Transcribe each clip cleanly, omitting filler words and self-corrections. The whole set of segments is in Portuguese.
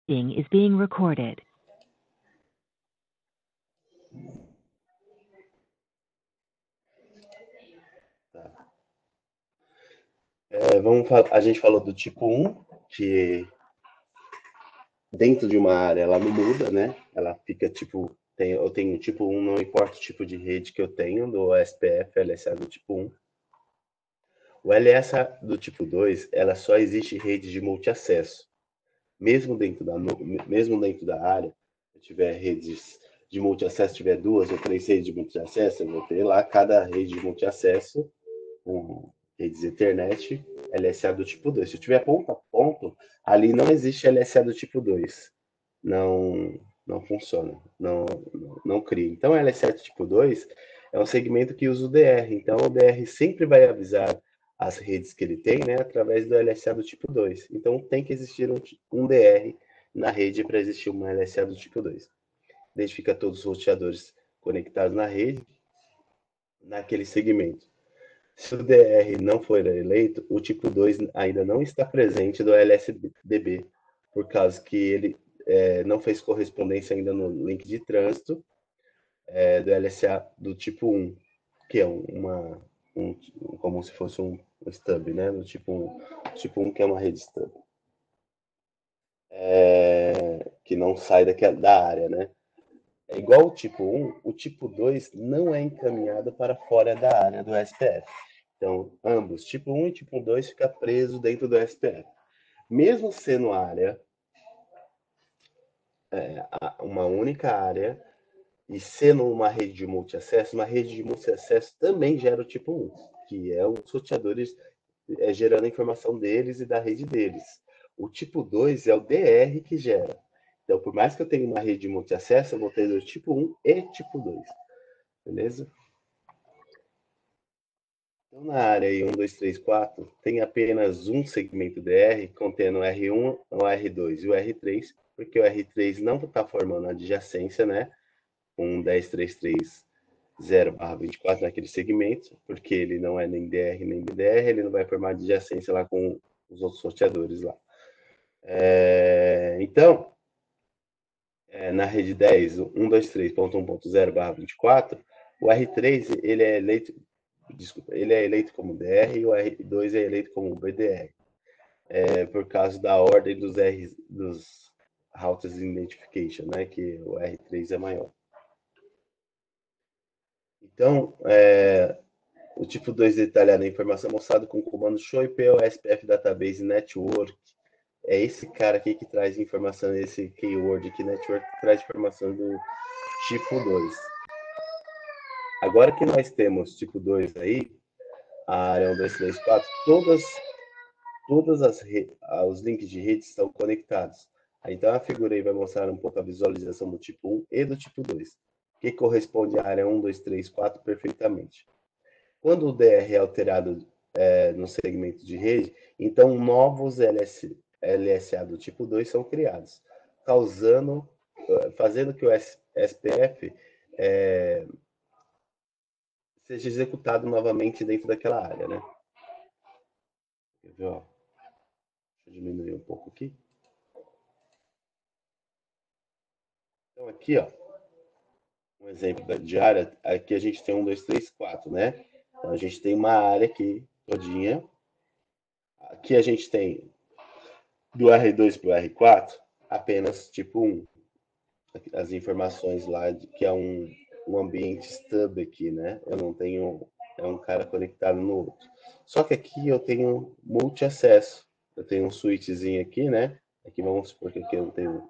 Is being recorded. A gente falou do tipo 1, que dentro de uma área ela não muda, né? Ela fica tipo, eu tenho tipo 1, não importa o tipo de rede que eu tenho, do SPF, LSA do tipo 1. O LSA do tipo 2, ela só existe rede de multiacesso. Mesmo dentro da área, se eu tiver redes de multiacesso, tiver 2 ou 3 redes de multiacesso, eu vou ter lá cada rede de multiacesso, redes Ethernet, LSA do tipo 2. Se eu tiver ponto a ponto, ali não existe LSA do tipo 2. Não funciona, não cria. Então, LSA do tipo 2 é um segmento que usa o DR. Então, o DR sempre vai avisar as redes que ele tem, né, através do LSA do tipo 2. Então, tem que existir um DR na rede para existir uma LSA do tipo 2. Identifica todos os roteadores conectados na rede, naquele segmento. Se o DR não for eleito, o tipo 2 ainda não está presente do LSDB, por causa que ele não fez correspondência ainda no link de trânsito do LSA do tipo 1, que é como se fosse um stub, né? Do tipo 1, que é uma rede stub. Que não sai da área, né? É igual o tipo 1, o tipo 2 não é encaminhado para fora da área do SPF. Então, ambos, tipo 1 e tipo 2, fica preso dentro do SPF. Mesmo sendo área, uma única área, e sendo uma rede de multiacesso, uma rede de multiacesso também gera o tipo 1, que é os roteadores gerando a informação deles e da rede deles. O tipo 2 é o DR que gera. Então, por mais que eu tenha uma rede de multiacesso, eu vou ter o tipo 1 e tipo 2. Beleza? Então, na área aí 1, 2, 3, 4, tem apenas um segmento DR contendo o R1, o R2 e o R3, porque o R3 não está formando adjacência, né? Com 10.330/24 naquele segmento, porque ele não é nem DR nem BDR, ele não vai formar adjacência lá com os outros sorteadores lá. Então, na rede 10, 123.1.0/24, o R3 ele é eleito como DR e o R2 é eleito como BDR, por causa da ordem dos Routers Identification, né, que o R3 é maior. Então, o tipo 2 detalhado é a informação mostrada com o comando show IP ao SPF Database Network. É esse cara aqui que traz informação, esse keyword aqui, network, que traz informação do tipo 2. Agora que nós temos tipo 2 aí, a área 1, 2, 3, 4, todos os links de rede estão conectados. Então a figura aí vai mostrar um pouco a visualização do tipo 1 e do tipo 2, que corresponde à área 1, 2, 3, 4 perfeitamente. Quando o DR é alterado no segmento de rede, então novos LSA do tipo 2 são criados, fazendo que o SPF seja executado novamente dentro daquela área, né? Quer ver, ó? Deixa eu diminuir um pouco aqui. Então aqui, ó, um exemplo de área, aqui a gente tem 1, 2, 3, 4, né? Então a gente tem uma área aqui todinha. Aqui a gente tem do R2 para o R4 apenas tipo 1. As informações lá, que é um ambiente stub aqui, né? Eu não tenho um cara conectado no outro. Só que aqui eu tenho multi-acesso. Eu tenho um switchzinho aqui, né? Aqui vamos supor que aqui eu tenho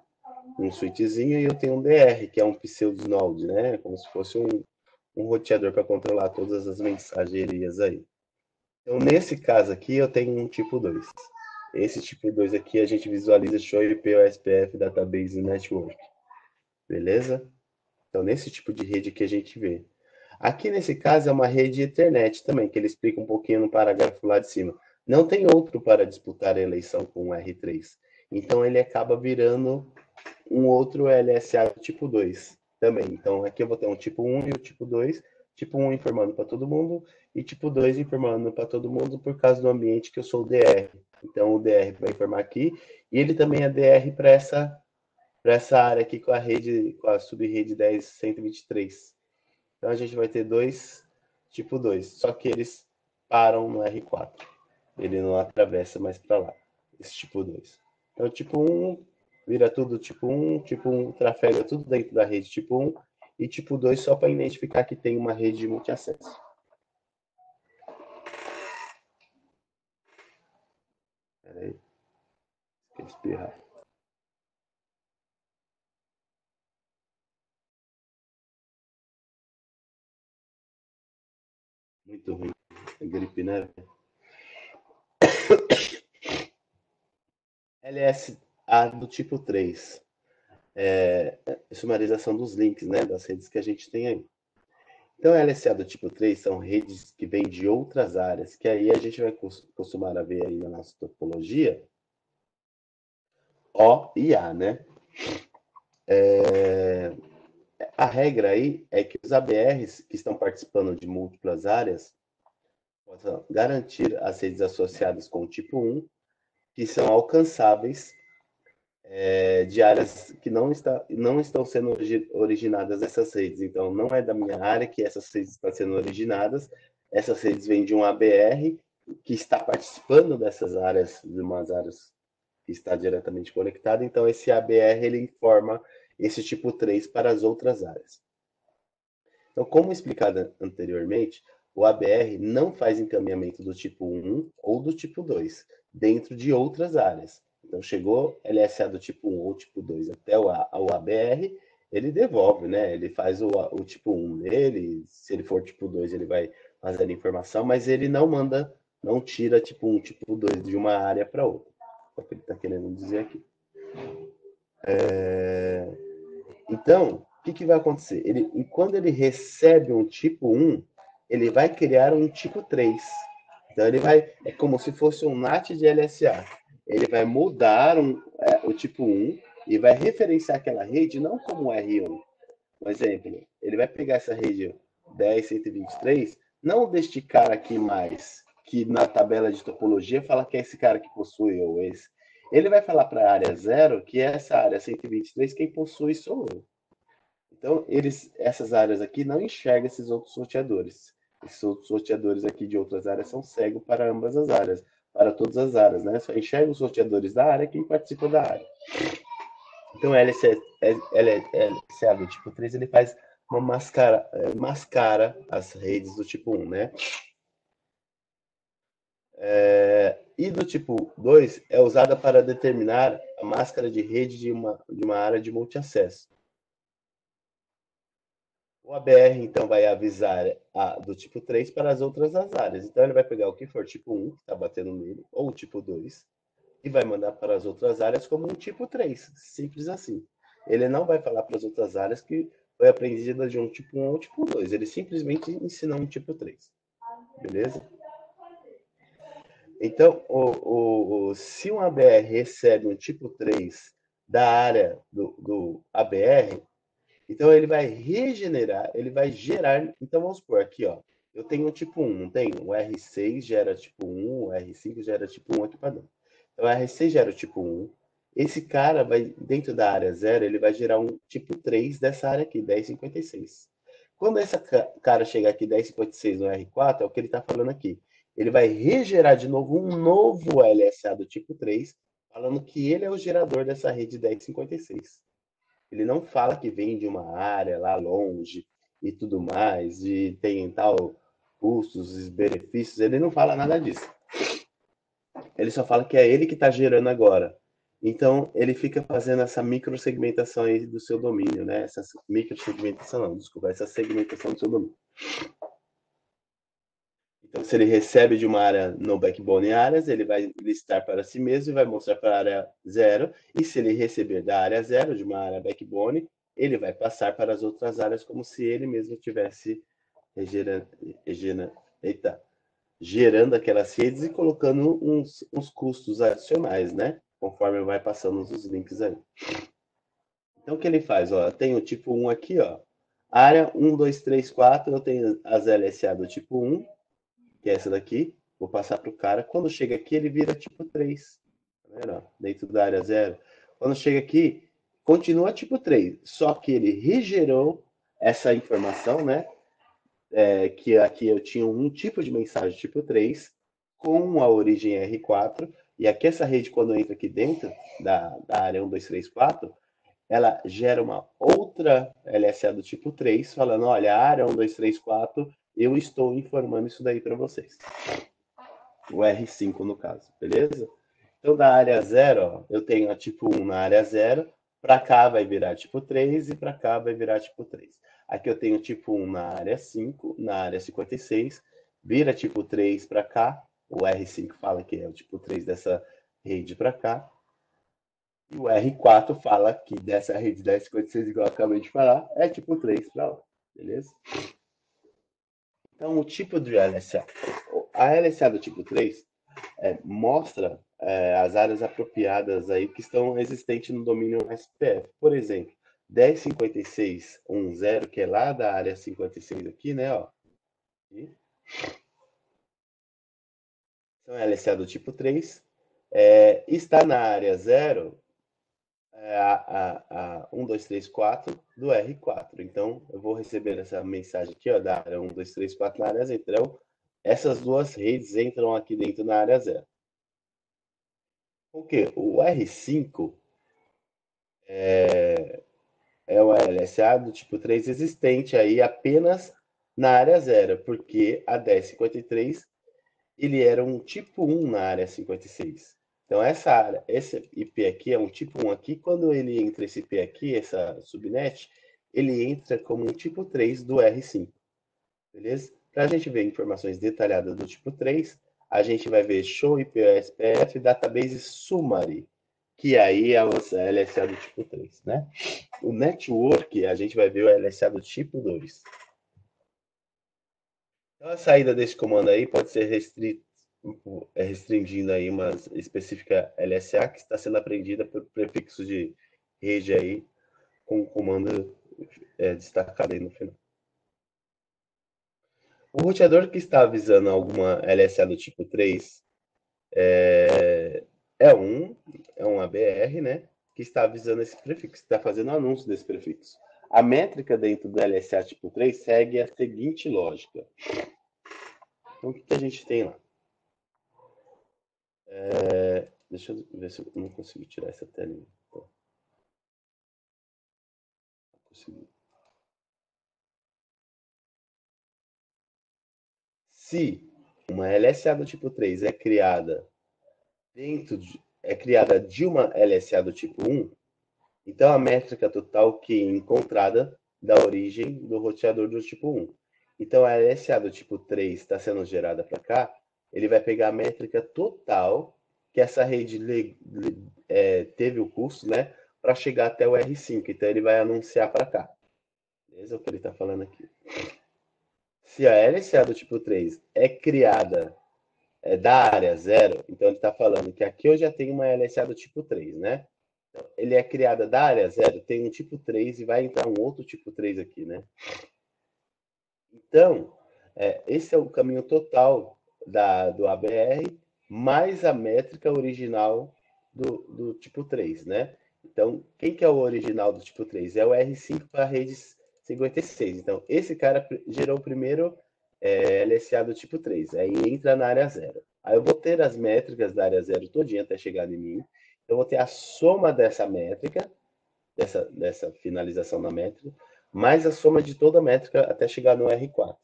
um switchzinho e eu tenho um DR, que é um pseudo-node, né? Como se fosse um roteador para controlar todas as mensagerias aí. Então, nesse caso aqui, eu tenho um tipo 2. Esse tipo 2 aqui a gente visualiza show IP OSPF Database Network. Beleza? Então, nesse tipo de rede que a gente vê. Aqui, nesse caso, é uma rede Ethernet também, que ele explica um pouquinho no parágrafo lá de cima. Não tem outro para disputar a eleição com o R3. Então, ele acaba virando um outro LSA tipo 2 também. Então, aqui eu vou ter um tipo 1 e o tipo 2. Tipo 1 informando para todo mundo e tipo 2 informando para todo mundo por causa do ambiente que eu sou o DR. Então, o DR vai informar aqui e ele também é DR para essa para essa área aqui com a rede, com a subrede 10.123. Então a gente vai ter dois tipo 2, só que eles param no R4. Ele não atravessa mais para lá, esse tipo 2. Então tipo 1 vira tudo tipo 1 trafega tudo dentro da rede tipo 1 e tipo 2 só para identificar que tem uma rede de multiacesso. Peraí, deixa eu espirrar. Muito ruim. É gripe, né? LSA do tipo 3. Sumarização dos links, né? Das redes que a gente tem aí. Então, LSA do tipo 3 são redes que vêm de outras áreas, que aí a gente vai costumar ver aí na nossa topologia O e A, né? A regra aí é que os ABRs que estão participando de múltiplas áreas possam garantir as redes associadas com o tipo 1, que são alcançáveis de áreas que não estão sendo originadas essas redes. Então, não é da minha área que essas redes estão sendo originadas. Essas redes vêm de um ABR que está participando dessas áreas, de umas áreas que está diretamente conectada. Então, esse ABR ele informa esse tipo 3 para as outras áreas. Então, como explicado anteriormente, o ABR não faz encaminhamento do tipo 1 ou do tipo 2 dentro de outras áreas. Então, chegou LSA do tipo 1 ou tipo 2 até o ABR, ele devolve, né? Ele faz o tipo 1 dele, se ele for tipo 2, ele vai fazer a informação, mas ele não manda, não tira tipo 1, tipo 2 de uma área para outra. É o que ele está querendo dizer aqui. Então, o que vai acontecer? Quando ele recebe um tipo 1, ele vai criar um tipo 3. Então, é como se fosse um NAT de LSA. Ele vai mudar o tipo 1 e vai referenciar aquela rede não como R1. Um exemplo, ele vai pegar essa rede 10.123, não deste cara aqui mais, que na tabela de topologia fala que é esse cara que possui ou esse. Ele vai falar para a área 0 que essa área 123 quem possui sou eu. Então, essas áreas aqui não enxergam esses outros sorteadores. Esses outros sorteadores aqui de outras áreas são cegos para ambas as áreas, para todas as áreas, né? Só enxerga os sorteadores da área quem participa da área. Então, LSA do tipo 3, ele faz uma mascara as redes do tipo 1, né? E do tipo 2 é usada para determinar a máscara de rede de uma área de multiacesso. O ABR, então, vai avisar a do tipo 3 para as outras áreas. Então, ele vai pegar o que for tipo 1, que está batendo nele, ou o tipo 2, e vai mandar para as outras áreas como um tipo 3. Simples assim. Ele não vai falar para as outras áreas que foi aprendida de um tipo 1 ou tipo 2. Ele simplesmente ensina um tipo 3. Beleza? Então, se um ABR recebe um tipo 3 da área do ABR, então ele vai regenerar, ele vai gerar. Então vamos supor aqui, ó. Eu tenho um tipo 1, não tem? O R6 gera tipo 1, o R5 gera tipo 1 aqui para dentro. Então o R6 gera o tipo 1. Esse cara vai, dentro da área 0, ele vai gerar um tipo 3 dessa área aqui, 1056. Quando esse cara chegar aqui 1056 no R4, é o que ele está falando aqui. Ele vai regerar de novo um novo LSA do tipo 3, falando que ele é o gerador dessa rede 1056. Ele não fala que vem de uma área lá longe e tudo mais, e tem tal custos e benefícios. Ele não fala nada disso. Ele só fala que é ele que está gerando agora. Então, ele fica fazendo essa microsegmentação aí do seu domínio, né? Essa microsegmentação, não, desculpa, essa segmentação do seu domínio. Então, se ele recebe de uma área no backbone áreas, ele vai listar para si mesmo e vai mostrar para a área 0. E se ele receber da área 0, de uma área backbone, ele vai passar para as outras áreas como se ele mesmo tivesse gerando aquelas redes e colocando uns custos adicionais, né? Conforme vai passando os links aí. Então, o que ele faz? Ó, eu tenho o tipo 1 aqui, ó. Área 1, 2, 3, 4, eu tenho as LSA do tipo 1, que é essa daqui. Vou passar para o cara. Quando chega aqui, ele vira tipo 3. Tá vendo? Dentro da área 0. Quando chega aqui, continua tipo 3, só que ele regerou essa informação, né? Que aqui eu tinha um tipo de mensagem tipo 3 com a origem R4, e aqui essa rede, quando entra aqui dentro da área 1, 2, 3, 4, ela gera uma outra LSA do tipo 3, falando, olha, a área 1, 2, 3, 4, eu estou informando isso daí para vocês. O R5 no caso, beleza? Então, da área 0, ó, eu tenho a tipo 1 na área 0, para cá vai virar tipo 3 e para cá vai virar tipo 3. Aqui eu tenho tipo 1 na área 5, na área 56, vira tipo 3 para cá, o R5 fala que é o tipo 3 dessa rede para cá, e o R4 fala que dessa rede 1056, igual eu acabei de falar, é tipo 3 para lá, beleza? Então, o tipo de LSA. A LSA do tipo 3 mostra as áreas apropriadas aí que estão existentes no domínio SPF. Por exemplo, 105610, que é lá da área 56 aqui, né? Ó, aqui. Então, LSA do tipo 3. Está na área 0, a 1, 2, 3, 4 do R4. Então, eu vou receber essa mensagem aqui, ó, da área 1, 2, 3, 4 na área 0. Então, essas duas redes entram aqui dentro na área 0. Por quê? O R5 é o LSA do tipo 3 existente aí apenas na área 0, porque a 1053 ele era um tipo 1 na área 56. Então essa área, esse IP aqui é um tipo 1 aqui, quando ele entra esse IP aqui, essa subnet, ele entra como um tipo 3 do R5, beleza? Para a gente ver informações detalhadas do tipo 3, a gente vai ver Show IP SPF Database Summary, que aí é o LSA do tipo 3, né? O network, a gente vai ver o LSA do tipo 2. Então, a saída desse comando aí pode ser restringindo aí uma específica LSA que está sendo aprendida por prefixo de rede aí, com o comando destacado aí no final. O roteador que está avisando alguma LSA do tipo 3 é um ABR, né? Que está avisando esse prefixo, está fazendo anúncio desse prefixo. A métrica dentro do LSA tipo 3 segue a seguinte lógica. Então, o que a gente tem lá? Deixa eu ver se eu não consigo tirar essa telinha. Consegui. Se uma LSA do tipo 3 é criada de uma LSA do tipo 1, então a métrica total que é encontrada da origem do roteador do tipo 1. Então a LSA do tipo 3 está sendo gerada para cá, ele vai pegar a métrica total que essa rede teve o custo, né, para chegar até o R5. Então ele vai anunciar para cá. Beleza? O que ele está falando aqui. Se a LSA do tipo 3 é criada da área 0, então ele está falando que aqui eu já tenho uma LSA do tipo 3, né? Então, ele é criada da área 0, tem um tipo 3 e vai entrar um outro tipo 3 aqui, né? Então, esse é o caminho total do ABR, mais a métrica original do tipo 3, né? Então, quem que é o original do tipo 3? É o R5 para a rede 56. Então, esse cara gerou o primeiro LSA do tipo 3. Aí entra na área 0. Aí eu vou ter as métricas da área 0 todinha até chegar em mim. Eu vou ter a soma dessa métrica, dessa finalização da métrica, mais a soma de toda a métrica até chegar no R4.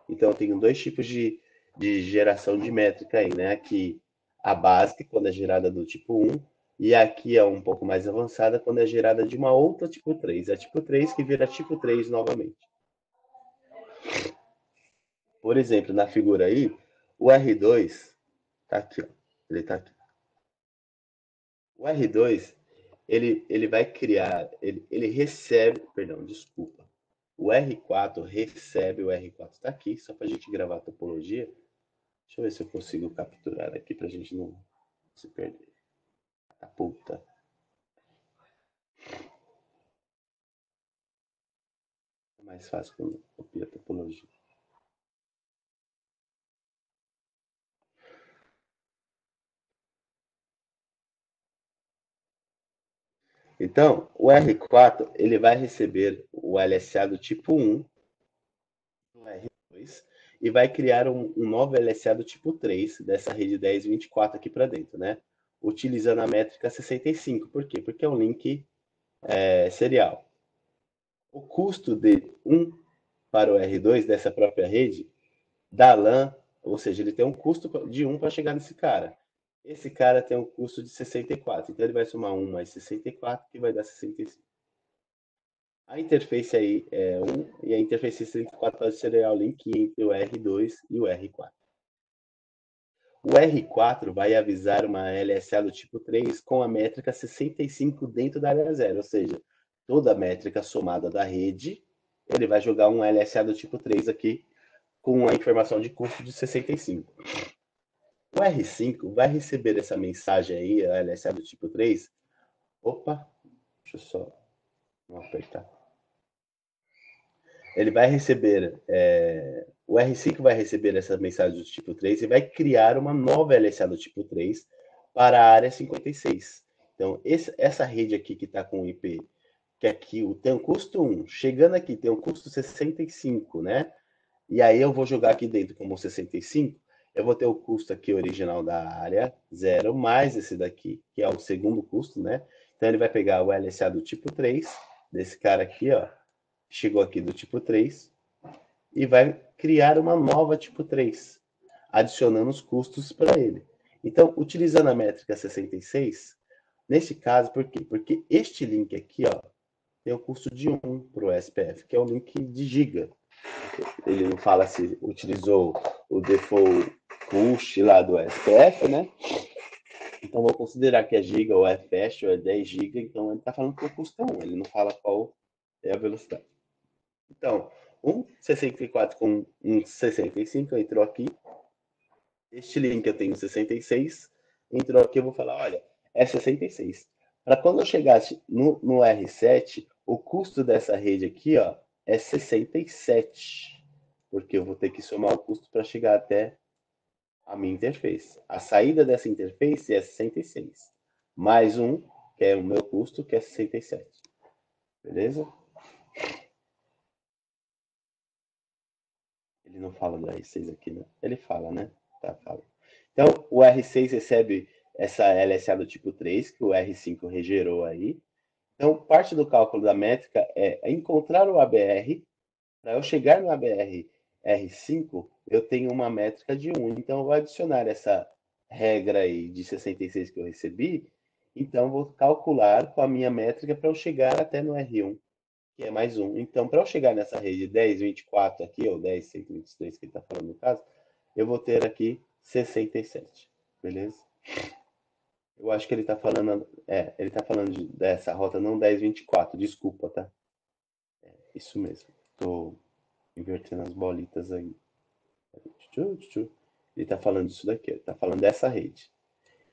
Então, eu tenho dois tipos de geração de métrica aí, né? Aqui, a básica, quando é gerada do tipo 1, e aqui é um pouco mais avançada, quando é gerada de uma outra tipo 3. É tipo 3 que vira tipo 3 novamente. Por exemplo, na figura aí, o R2 tá aqui, ó. Ele tá aqui. O R2, ele vai criar, ele recebe, perdão, desculpa. O R4 recebe, o R4 está aqui, só para a gente gravar a topologia. Deixa eu ver se eu consigo capturar aqui para a gente não se perder. A puta. É mais fácil quando eu copio a topologia. Então, o R4 ele vai receber o LSA do tipo 1 no R2 e vai criar um novo LSA do tipo 3 dessa rede 1024 aqui para dentro, né? Utilizando a métrica 65. Por quê? Porque é um link serial. O custo de 1 para o R2 dessa própria rede, da LAN, ou seja, ele tem um custo de 1 para chegar nesse cara. Esse cara tem um custo de 64. Então ele vai somar 1 mais 64, que vai dar 65. A interface aí é 1 e a interface 64 pode ser o link entre o R2 e o R4. O R4 vai avisar uma LSA do tipo 3 com a métrica 65 dentro da área 0, ou seja, toda a métrica somada da rede, ele vai jogar um LSA do tipo 3 aqui com a informação de custo de 65. O R5 vai receber essa mensagem aí, a LSA do tipo 3. Opa, deixa eu só não apertar. Ele vai receber, o R5 vai receber essa mensagem do tipo 3 e vai criar uma nova LSA do tipo 3 para a área 56. Então, essa rede aqui que está com o IP, que aqui tem um custo 1, chegando aqui tem um custo 65, né? E aí eu vou jogar aqui dentro como 65, eu vou ter o custo aqui original da área 0, mais esse daqui, que é o segundo custo, né? Então ele vai pegar o LSA do tipo 3, desse cara aqui, ó, chegou aqui do tipo 3, e vai criar uma nova tipo 3, adicionando os custos para ele. Então, utilizando a métrica 66, nesse caso, por quê? Porque este link aqui, ó, tem o custo de 1 para o SPF, que é o link de giga. Ele não fala se utilizou o default push lá do SPF, né? Então, vou considerar que é giga ou é fast ou é 10 giga, então ele está falando que o custo é 1, ele não fala qual é a velocidade. Então, um 64 com um 65 entrou aqui. Este link eu tenho 66, entrou aqui, eu vou falar, olha, é 66. Para quando eu chegasse no R7, o custo dessa rede aqui, ó, é 67, porque eu vou ter que somar o custo para chegar até a minha interface. A saída dessa interface é 66, mais um, que é o meu custo, que é 67. Beleza? Ele não fala do R6 aqui, né? Ele fala, né? Tá, fala. Então, o R6 recebe essa LSA do tipo 3, que o R5 regerou aí. Então, parte do cálculo da métrica é encontrar o ABR. Para eu chegar no ABR R5, eu tenho uma métrica de 1. Então, eu vou adicionar essa regra aí de 66 que eu recebi. Então, vou calcular com a minha métrica para eu chegar até no R1, que é mais um. Então, para eu chegar nessa rede 1024 aqui, ou 10123 que ele está falando no caso, eu vou ter aqui 67. Beleza? Eu acho que ele está falando. Ele está falando dessa rota não 1024, desculpa, tá? Isso mesmo. Estou invertendo as bolitas aí. Ele está falando disso daqui, ele está falando dessa rede.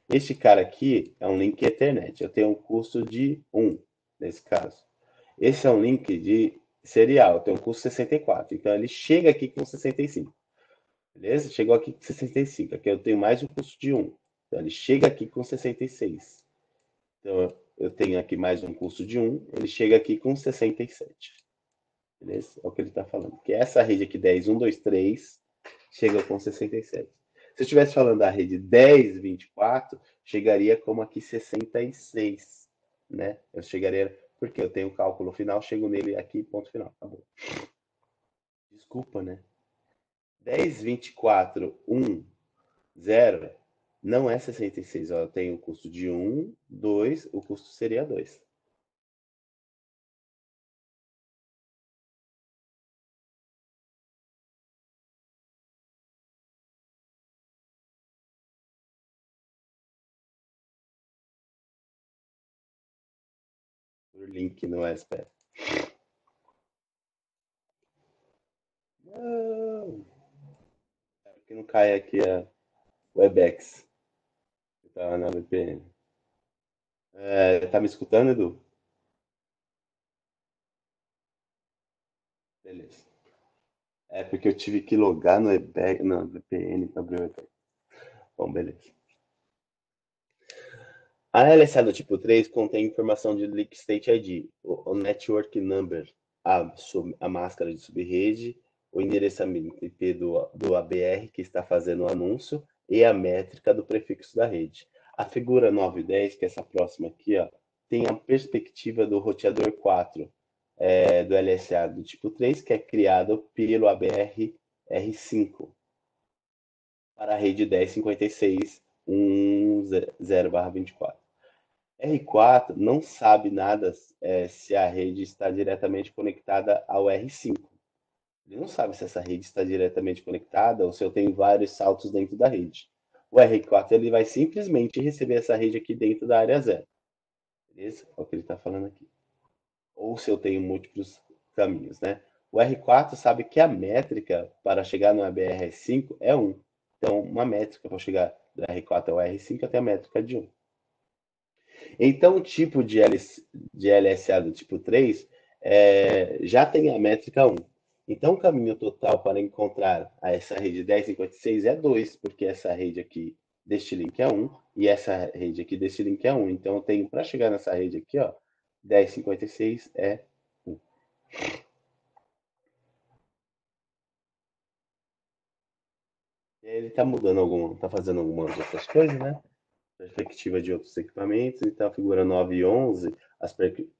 Este cara aqui é um link Ethernet. Eu tenho um custo de 1, nesse caso. Esse é um link de serial, tem um custo 64. Então ele chega aqui com 65. Beleza? Chegou aqui com 65. Aqui eu tenho mais um custo de 1. Então ele chega aqui com 66. Então eu tenho aqui mais um custo de 1. Ele chega aqui com 67. Beleza? É o que ele está falando. Que essa rede aqui 10, 1, 2, 3 chega com 67. Se eu estivesse falando da rede 10, 24, chegaria como aqui 66. Né? Eu chegaria. Porque eu tenho o cálculo final, chego nele aqui, ponto final. Acabou. Desculpa, né? 10, 24, 1, 0 não é 66. Ó, eu tenho o custo de 1, 2, o custo seria 2. O link no SPF. Não! É porque não cai aqui a Webex. Tá na VPN. Tá me escutando, Edu? Beleza. É porque eu tive que logar no Webex, na VPN para abrir o Webex. Bom, beleza. A LSA do tipo 3 contém informação de Leak State ID, o Network Number, a máscara de subrede, o endereçamento IP do ABR que está fazendo o anúncio e a métrica do prefixo da rede. A figura 9 e 10, que é essa próxima aqui, ó, tem a perspectiva do roteador 4 do LSA do tipo 3, que é criado pelo ABR R5 para a rede 10.56.1.0/24. R4 não sabe nada se a rede está diretamente conectada ao R5. Ele não sabe se essa rede está diretamente conectada ou se eu tenho vários saltos dentro da rede. O R4 ele vai simplesmente receber essa rede aqui dentro da área 0. Beleza? É o que ele está falando aqui. Ou se eu tenho múltiplos caminhos, né? O R4 sabe que a métrica para chegar no ABR5 é 1. Então, uma métrica para chegar do R4 ao R5 eu tenho a métrica de 1. Então, o tipo de LSA do tipo 3 já tem a métrica 1. Então, o caminho total para encontrar essa rede 1056 é 2, porque essa rede aqui deste link é 1 e essa rede aqui deste link é 1. Então, eu tenho para chegar nessa rede aqui, ó, 1056 é 1. E aí ele está fazendo algumas outras coisas, né? Perspectiva de outros equipamentos. Então, a figura 9 e 11,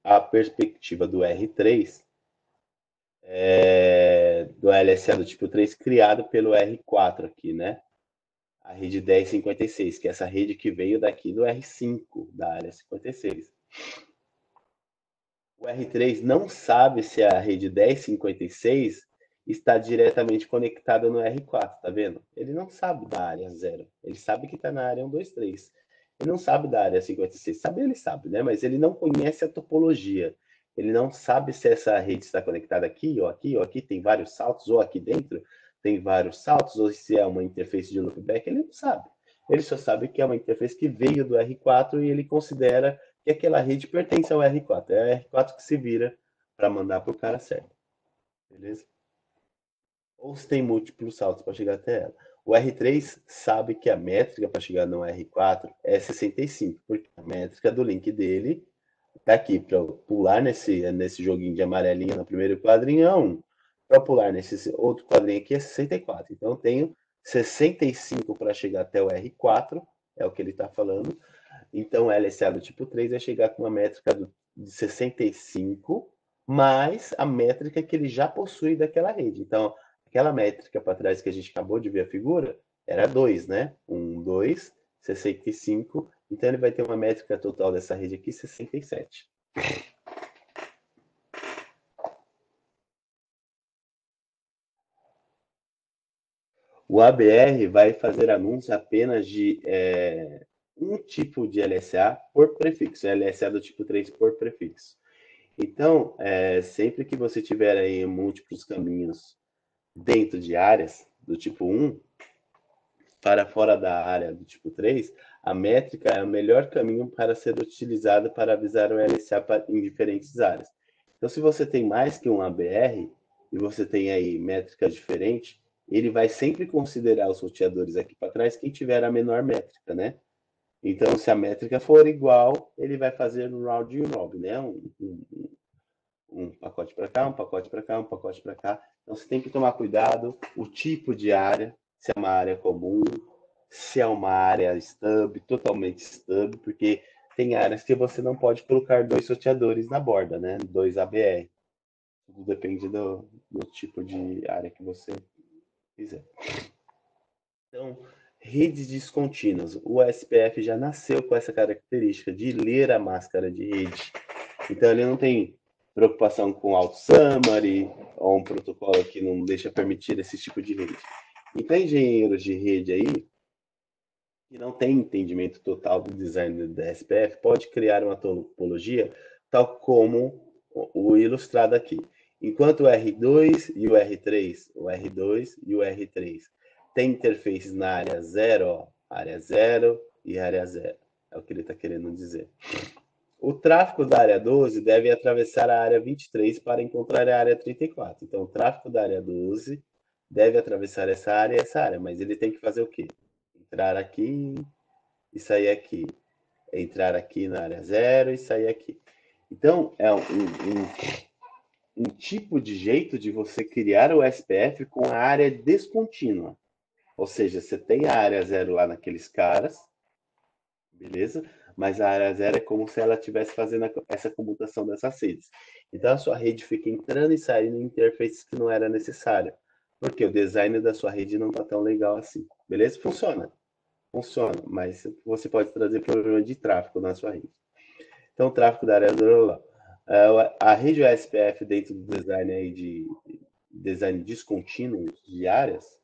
a perspectiva do R3, do LSA do tipo 3, criado pelo R4 aqui, né? A rede 1056, que é essa rede que veio daqui do R5, da área 56. O R3 não sabe se a rede 1056 está diretamente conectada no R4, tá vendo? Ele não sabe da área 0. Ele sabe que está na área 123. Ele não sabe da área 56. Sabe, ele sabe, né? Mas ele não conhece a topologia. Ele não sabe se essa rede está conectada aqui, ou aqui, ou aqui, tem vários saltos, ou aqui dentro tem vários saltos, ou se é uma interface de loopback, ele não sabe. Ele só sabe que é uma interface que veio do R4 e ele considera que aquela rede pertence ao R4. É o R4 que se vira para mandar para o cara certo. Beleza? Ou se tem múltiplos saltos para chegar até ela. O R3 sabe que a métrica para chegar no R4 é 65, porque a métrica do link dele está aqui. Para pular nesse joguinho de amarelinha no primeiro quadrinho é 1. Para pular nesse outro quadrinho aqui é 64. Então eu tenho 65 para chegar até o R4, é o que ele está falando. Então, o LSA do tipo 3 vai chegar com uma métrica de 65, mais a métrica que ele já possui daquela rede. Então, aquela métrica para trás que a gente acabou de ver a figura, era 2, né? 1, 2, 65. Então, ele vai ter uma métrica total dessa rede aqui, 67. O ABR vai fazer anúncio apenas de um tipo de LSA por prefixo, LSA do tipo 3 por prefixo. Então, sempre que você tiver aí múltiplos caminhos dentro de áreas do tipo 1 para fora da área do tipo 3, a métrica é o melhor caminho para ser utilizado para avisar o LSA em diferentes áreas. Então, se você tem mais que um ABR e você tem aí métricas diferentes, ele vai sempre considerar os roteadores aqui para trás quem tiver a menor métrica, né? Então, se a métrica for igual, ele vai fazer um round robin, né? Um pacote para cá, um pacote para cá, um pacote para cá. Então você tem que tomar cuidado, o tipo de área, se é uma área comum, se é uma área stub, totalmente stub, porque tem áreas que você não pode colocar 2 sorteadores na borda, né? 2 ABR. Tudo depende do tipo de área que você fizer. Então, redes descontínuas. O SPF já nasceu com essa característica de ler a máscara de rede. Então, ele não tem preocupação com auto summary ou um protocolo que não deixa permitir esse tipo de rede. Então, engenheiros de rede aí, que não tem entendimento total do design da SPF, pode criar uma topologia tal como o ilustrado aqui. Enquanto o R2 e o R3, o R2 e o R3 têm interfaces na área 0, ó, área 0 e área 0. É o que ele está querendo dizer. O tráfego da área 12 deve atravessar a área 23 para encontrar a área 34. Então, o tráfego da área 12 deve atravessar essa área e essa área, mas ele tem que fazer o quê? Entrar aqui e sair aqui. entrar aqui na área 0 e sair aqui. Então, é um tipo de jeito de você criar o SPF com a área descontínua. Ou seja, você tem a área 0 lá naqueles caras, beleza? Mas a área 0 é como se ela estivesse fazendo essa comutação dessas redes. Então, a sua rede fica entrando e saindo em interfaces que não era necessária. Porque o design da sua rede não está tão legal assim. Beleza? Funciona. Funciona, mas você pode trazer problema de tráfego na sua rede. Então, o tráfego da área 0 a rede OSPF dentro do design aí de design descontínuo de áreas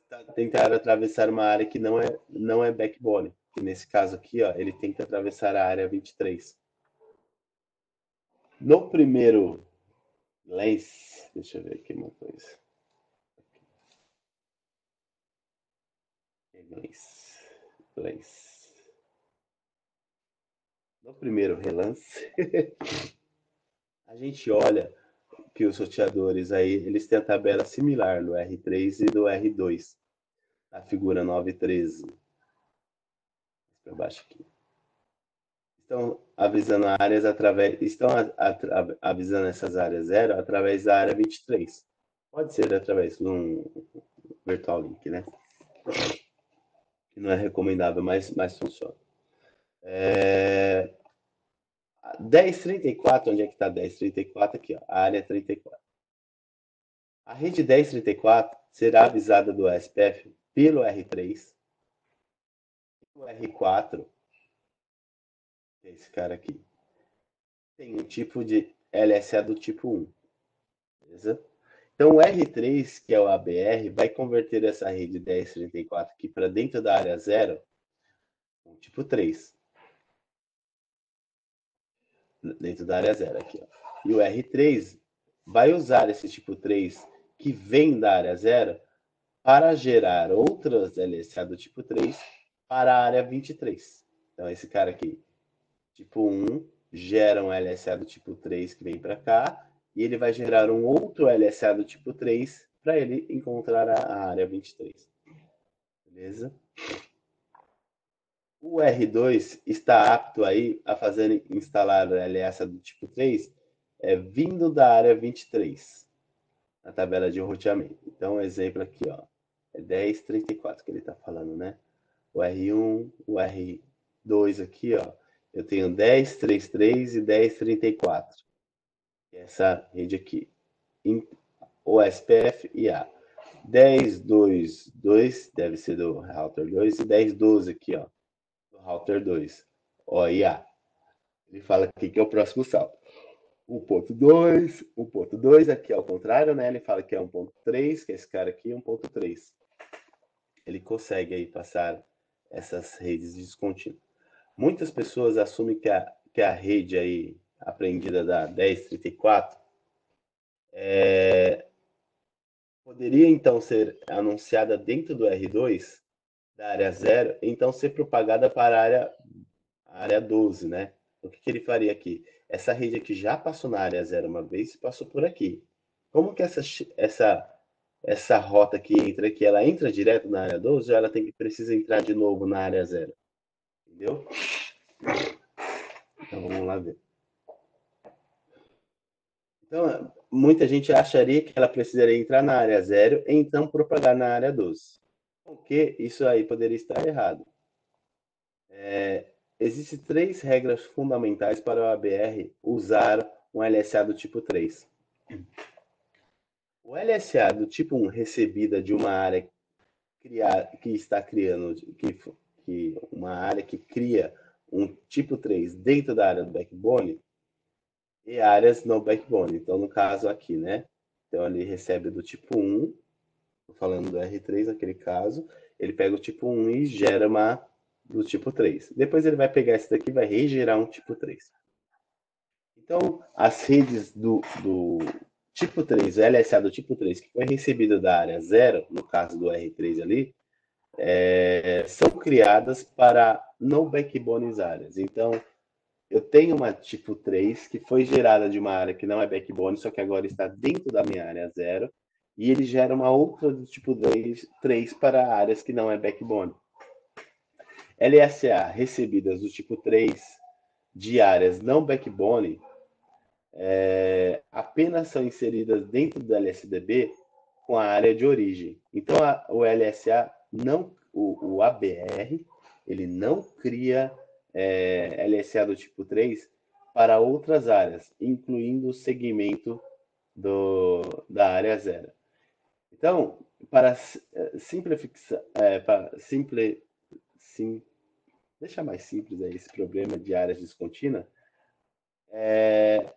pode tentar atravessar uma área que não é backbone. Que nesse caso aqui, ó, ele tenta atravessar a área 23. No primeiro lens, deixa eu ver aqui uma coisa. Lens. No primeiro relance, a gente olha que os roteadores aí, eles têm a tabela similar no R3 e do R2, a figura 913. Para baixo aqui. Estão avisando áreas através, avisando essas áreas 0 através da área 23. Pode ser através de um virtual link, né? Que não é recomendável, mas funciona. 1034, onde é que está 1034? Aqui, ó, a área 34. A rede 1034 será avisada do SPF pelo R3, o R4, que é esse cara aqui, tem um tipo de LSA do tipo 1, beleza? Então o R3, que é o ABR, vai converter essa rede 1034 aqui para dentro da área 0, um tipo 3. Dentro da área 0 aqui, ó. E o R3 vai usar esse tipo 3 que vem da área 0 para gerar outras LSA do tipo 3 para a área 23. Então, esse cara aqui, tipo 1, gera um LSA do tipo 3 que vem para cá, e ele vai gerar um outro LSA do tipo 3 para ele encontrar a área 23. Beleza? O R2 está apto aí a fazer instalar a LSA do tipo 3 vindo da área 23, na tabela de roteamento. Então, exemplo aqui, ó, é 1034 que ele está falando, né? O R1, o R2 aqui, ó, eu tenho 1033 e 1034. Essa rede aqui, OSPF e A. 1022 deve ser do router 2 e 1012 aqui, ó, do router 2. Ó, IA. Ele fala aqui que é o próximo salto. 1.2, 1.2 aqui ao contrário, né? Ele fala que é 1.3, que é esse cara aqui, 1.3. Ele consegue aí passar essas redes descontínuas. Muitas pessoas assumem que a rede aí aprendida da 1034 poderia então ser anunciada dentro do R2 da área 0, então ser propagada para a área 12, né? O que ele faria aqui? Essa rede aqui já passou na área 0 uma vez e passou por aqui. Como que essa rota que entra aqui, ela entra direto na área 12 ou ela precisa entrar de novo na área 0? Entendeu? Então vamos lá ver. Então, muita gente acharia que ela precisaria entrar na área 0 e então propagar na área 12. Porque isso aí poderia estar errado. Existem 3 regras fundamentais para o ABR usar um LSA do tipo 3. O LSA do tipo 1 recebida de uma área que está criando, uma área que cria um tipo 3 dentro da área do backbone e áreas no backbone. Então, no caso aqui, né? Então, ele recebe do tipo 1, tô falando do R3 naquele caso, ele pega o tipo 1 e gera uma do tipo 3. Depois ele vai pegar esse daqui e vai regerar um tipo 3. Então, as redes do tipo 3, o LSA do tipo 3, que foi recebido da área 0, no caso do R3 ali, são criadas para no backbones áreas. Então, eu tenho uma tipo 3 que foi gerada de uma área que não é backbone, só que agora está dentro da minha área 0, e ele gera uma outra do tipo 3 para áreas que não é backbone. LSA recebidas do tipo 3 de áreas não backbone apenas são inseridas dentro do LSDB com a área de origem. Então, o LSA não, o ABR, ele não cria LSA do tipo 3 para outras áreas, incluindo o segmento da área 0. Então, para simplificar, deixar mais simples aí esse problema de áreas descontínuas,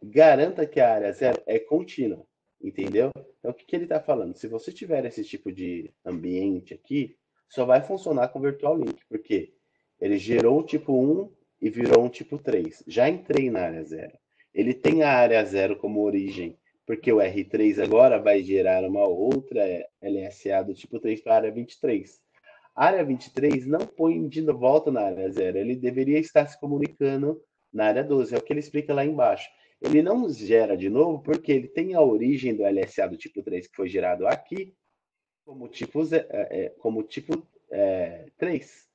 garanta que a área 0 é contínua, entendeu? Então, o que ele está falando? Se você tiver esse tipo de ambiente aqui, só vai funcionar com Virtual Link, porque ele gerou um tipo 1 e virou um tipo 3. Já entrei na área 0. Ele tem a área 0 como origem, porque o R3 agora vai gerar uma outra LSA do tipo 3 para a área 23. A área 23 não põe de volta na área 0, ele deveria estar se comunicando na área 12, é o que ele explica lá embaixo. Ele não gera de novo porque ele tem a origem do LSA do tipo 3 que foi gerado aqui como tipo 3.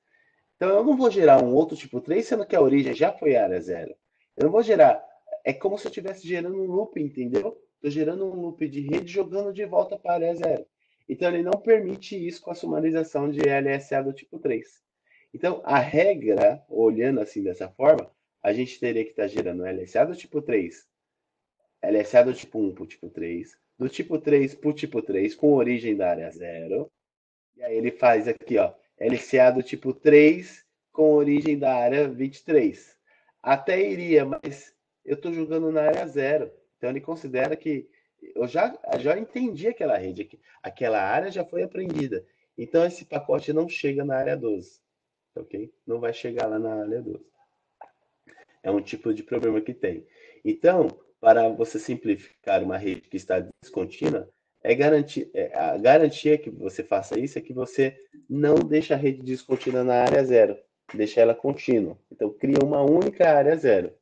Então eu não vou gerar um outro tipo 3, sendo que a origem já foi a área 0. Eu não vou gerar. É como se eu estivesse gerando um loop, entendeu? Estou gerando um loop de rede jogando de volta para a área 0. Então ele não permite isso com a sumarização de LSA do tipo 3. Então a regra, olhando assim dessa forma, a gente teria que estar gerando LSA do tipo 3, LSA do tipo 1 para o tipo 3, do tipo 3 para o tipo 3, com origem da área 0. E aí ele faz aqui, ó, LCA do tipo 3 com origem da área 23. Até iria, mas eu estou jogando na área 0. Então ele considera que eu já entendi aquela rede, aquela área já foi apreendida. Então esse pacote não chega na área 12, ok? Não vai chegar lá na área 12. É um tipo de problema que tem. Então, para você simplificar uma rede que está descontínua, a garantia que você faça isso é que você não deixa a rede descontínua na área 0, deixa ela contínua. Então, cria uma única área 0,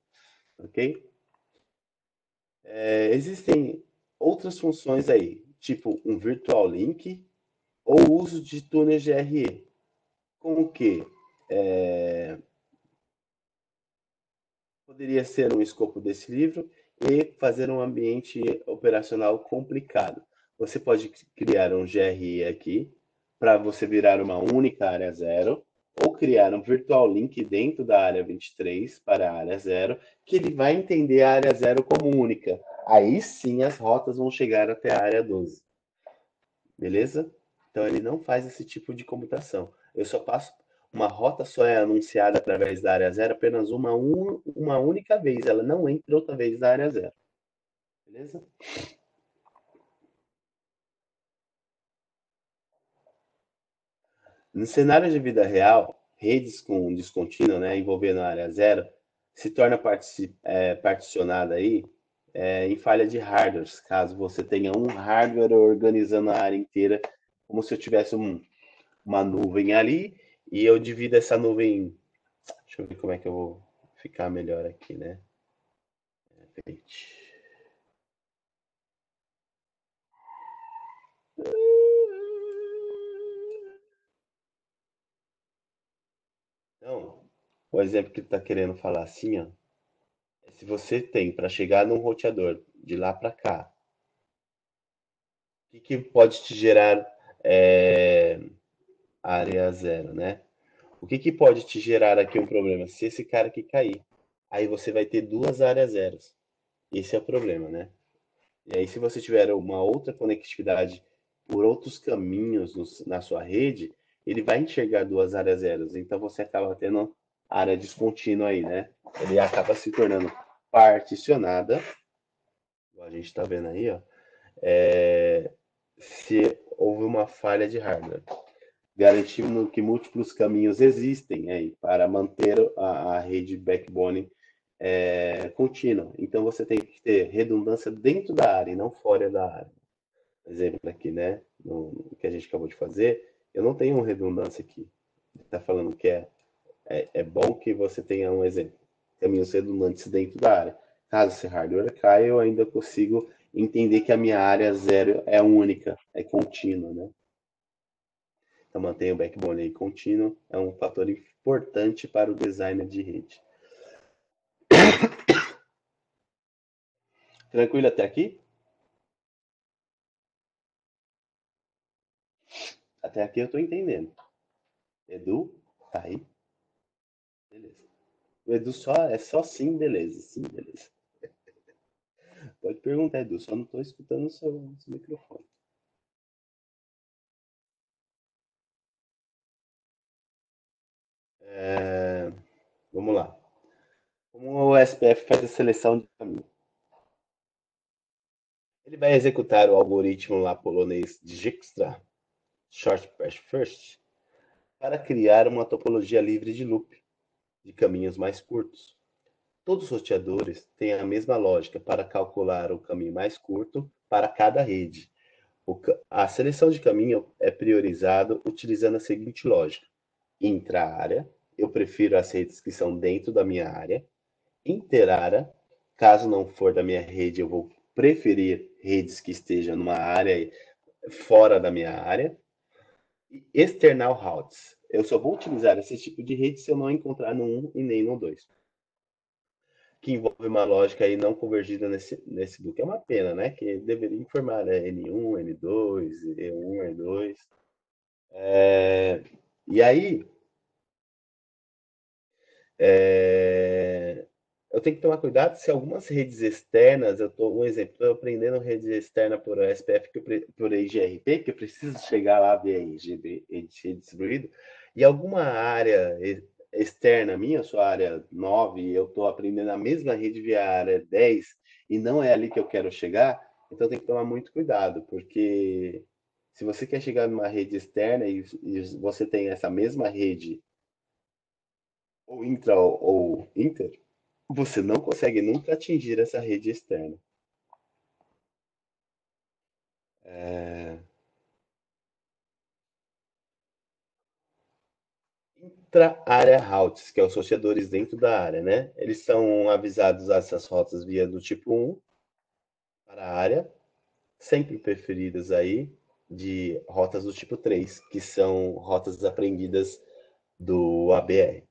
ok? Existem outras funções aí, tipo um virtual link ou uso de túneis de RE, com o que poderia ser um escopo desse livro e fazer um ambiente operacional complicado. Você pode criar um GRE aqui para você virar uma única área 0, ou criar um virtual link dentro da área 23 para a área 0, que ele vai entender a área 0 como única. Aí sim as rotas vão chegar até a área 12. Beleza? Então ele não faz esse tipo de computação. Eu só passo. Uma rota só é anunciada através da área 0 apenas uma única vez. Ela não entra outra vez na área 0. Beleza? No cenário de vida real, redes com descontínuo, né, envolvendo a área 0, se torna particionada aí em falha de hardware, caso você tenha um hardware organizando a área inteira, como se eu tivesse uma nuvem ali, e eu divido essa nuvem. Deixa eu ver como é que eu vou ficar melhor aqui, né? Então, o exemplo que ele está querendo falar assim, ó, se você tem para chegar num roteador de lá para cá, o que pode te gerar área 0, né? O que pode te gerar aqui um problema? Se esse cara aqui cair, aí você vai ter duas áreas zeros. Esse é o problema, né? E aí, se você tiver uma outra conectividade por outros caminhos na sua rede, ele vai enxergar duas áreas zeros. Então, você acaba tendo área descontínua aí, né? Ele acaba se tornando particionada, igual a gente está vendo aí, ó, se houve uma falha de hardware, garantindo que múltiplos caminhos existem aí para manter a rede backbone contínua. Então você tem que ter redundância dentro da área e não fora da área. Exemplo aqui, né? No que a gente acabou de fazer, eu não tenho redundância aqui. Está falando que é bom que você tenha um exemplo, caminhos redundantes dentro da área. Caso esse hardware caia, eu ainda consigo entender que a minha área zero é única, é contínua, né? Então, manter o backbone aí contínuo é um fator importante para o designer de rede. Tranquilo até aqui? Até aqui eu estou entendendo. Edu, tá aí? Beleza. O Edu é só sim, beleza. Sim, beleza. Pode perguntar, Edu, só não estou escutando seu microfone. Vamos lá. Como o SPF faz a seleção de caminho? Ele vai executar o algoritmo lá polonês de Dijkstra, Short Path First, para criar uma topologia livre de loop, de caminhos mais curtos. Todos os roteadores têm a mesma lógica para calcular o caminho mais curto para cada rede. A seleção de caminho é priorizada utilizando a seguinte lógica: intra-área, eu prefiro as redes que são dentro da minha área; interárea, caso não for da minha rede, eu vou preferir redes que estejam numa área fora da minha área; e external routes, eu só vou utilizar esse tipo de rede se eu não encontrar no 1 e nem no 2, que envolve uma lógica aí não convergida nesse book. É uma pena, né? Que deveria informar, né? N1, N2, E1, E2. É... E aí, eu tenho que tomar cuidado se algumas redes externas, um exemplo, estou aprendendo rede externa por SPF, por IGRP, que eu preciso chegar lá via IGB, distribuído, e alguma área externa minha, sua área 9, e eu estou aprendendo a mesma rede via área 10, e não é ali que eu quero chegar, então tem que tomar muito cuidado, porque se você quer chegar numa rede externa e você tem essa mesma rede, ou intra ou inter, você não consegue nunca atingir essa rede externa. É... Intra-área routes, que é os roteadores dentro da área, né? Eles são avisados a essas rotas via do tipo 1 para a área, sempre preferidas aí de rotas do tipo 3, que são rotas aprendidas do ABR.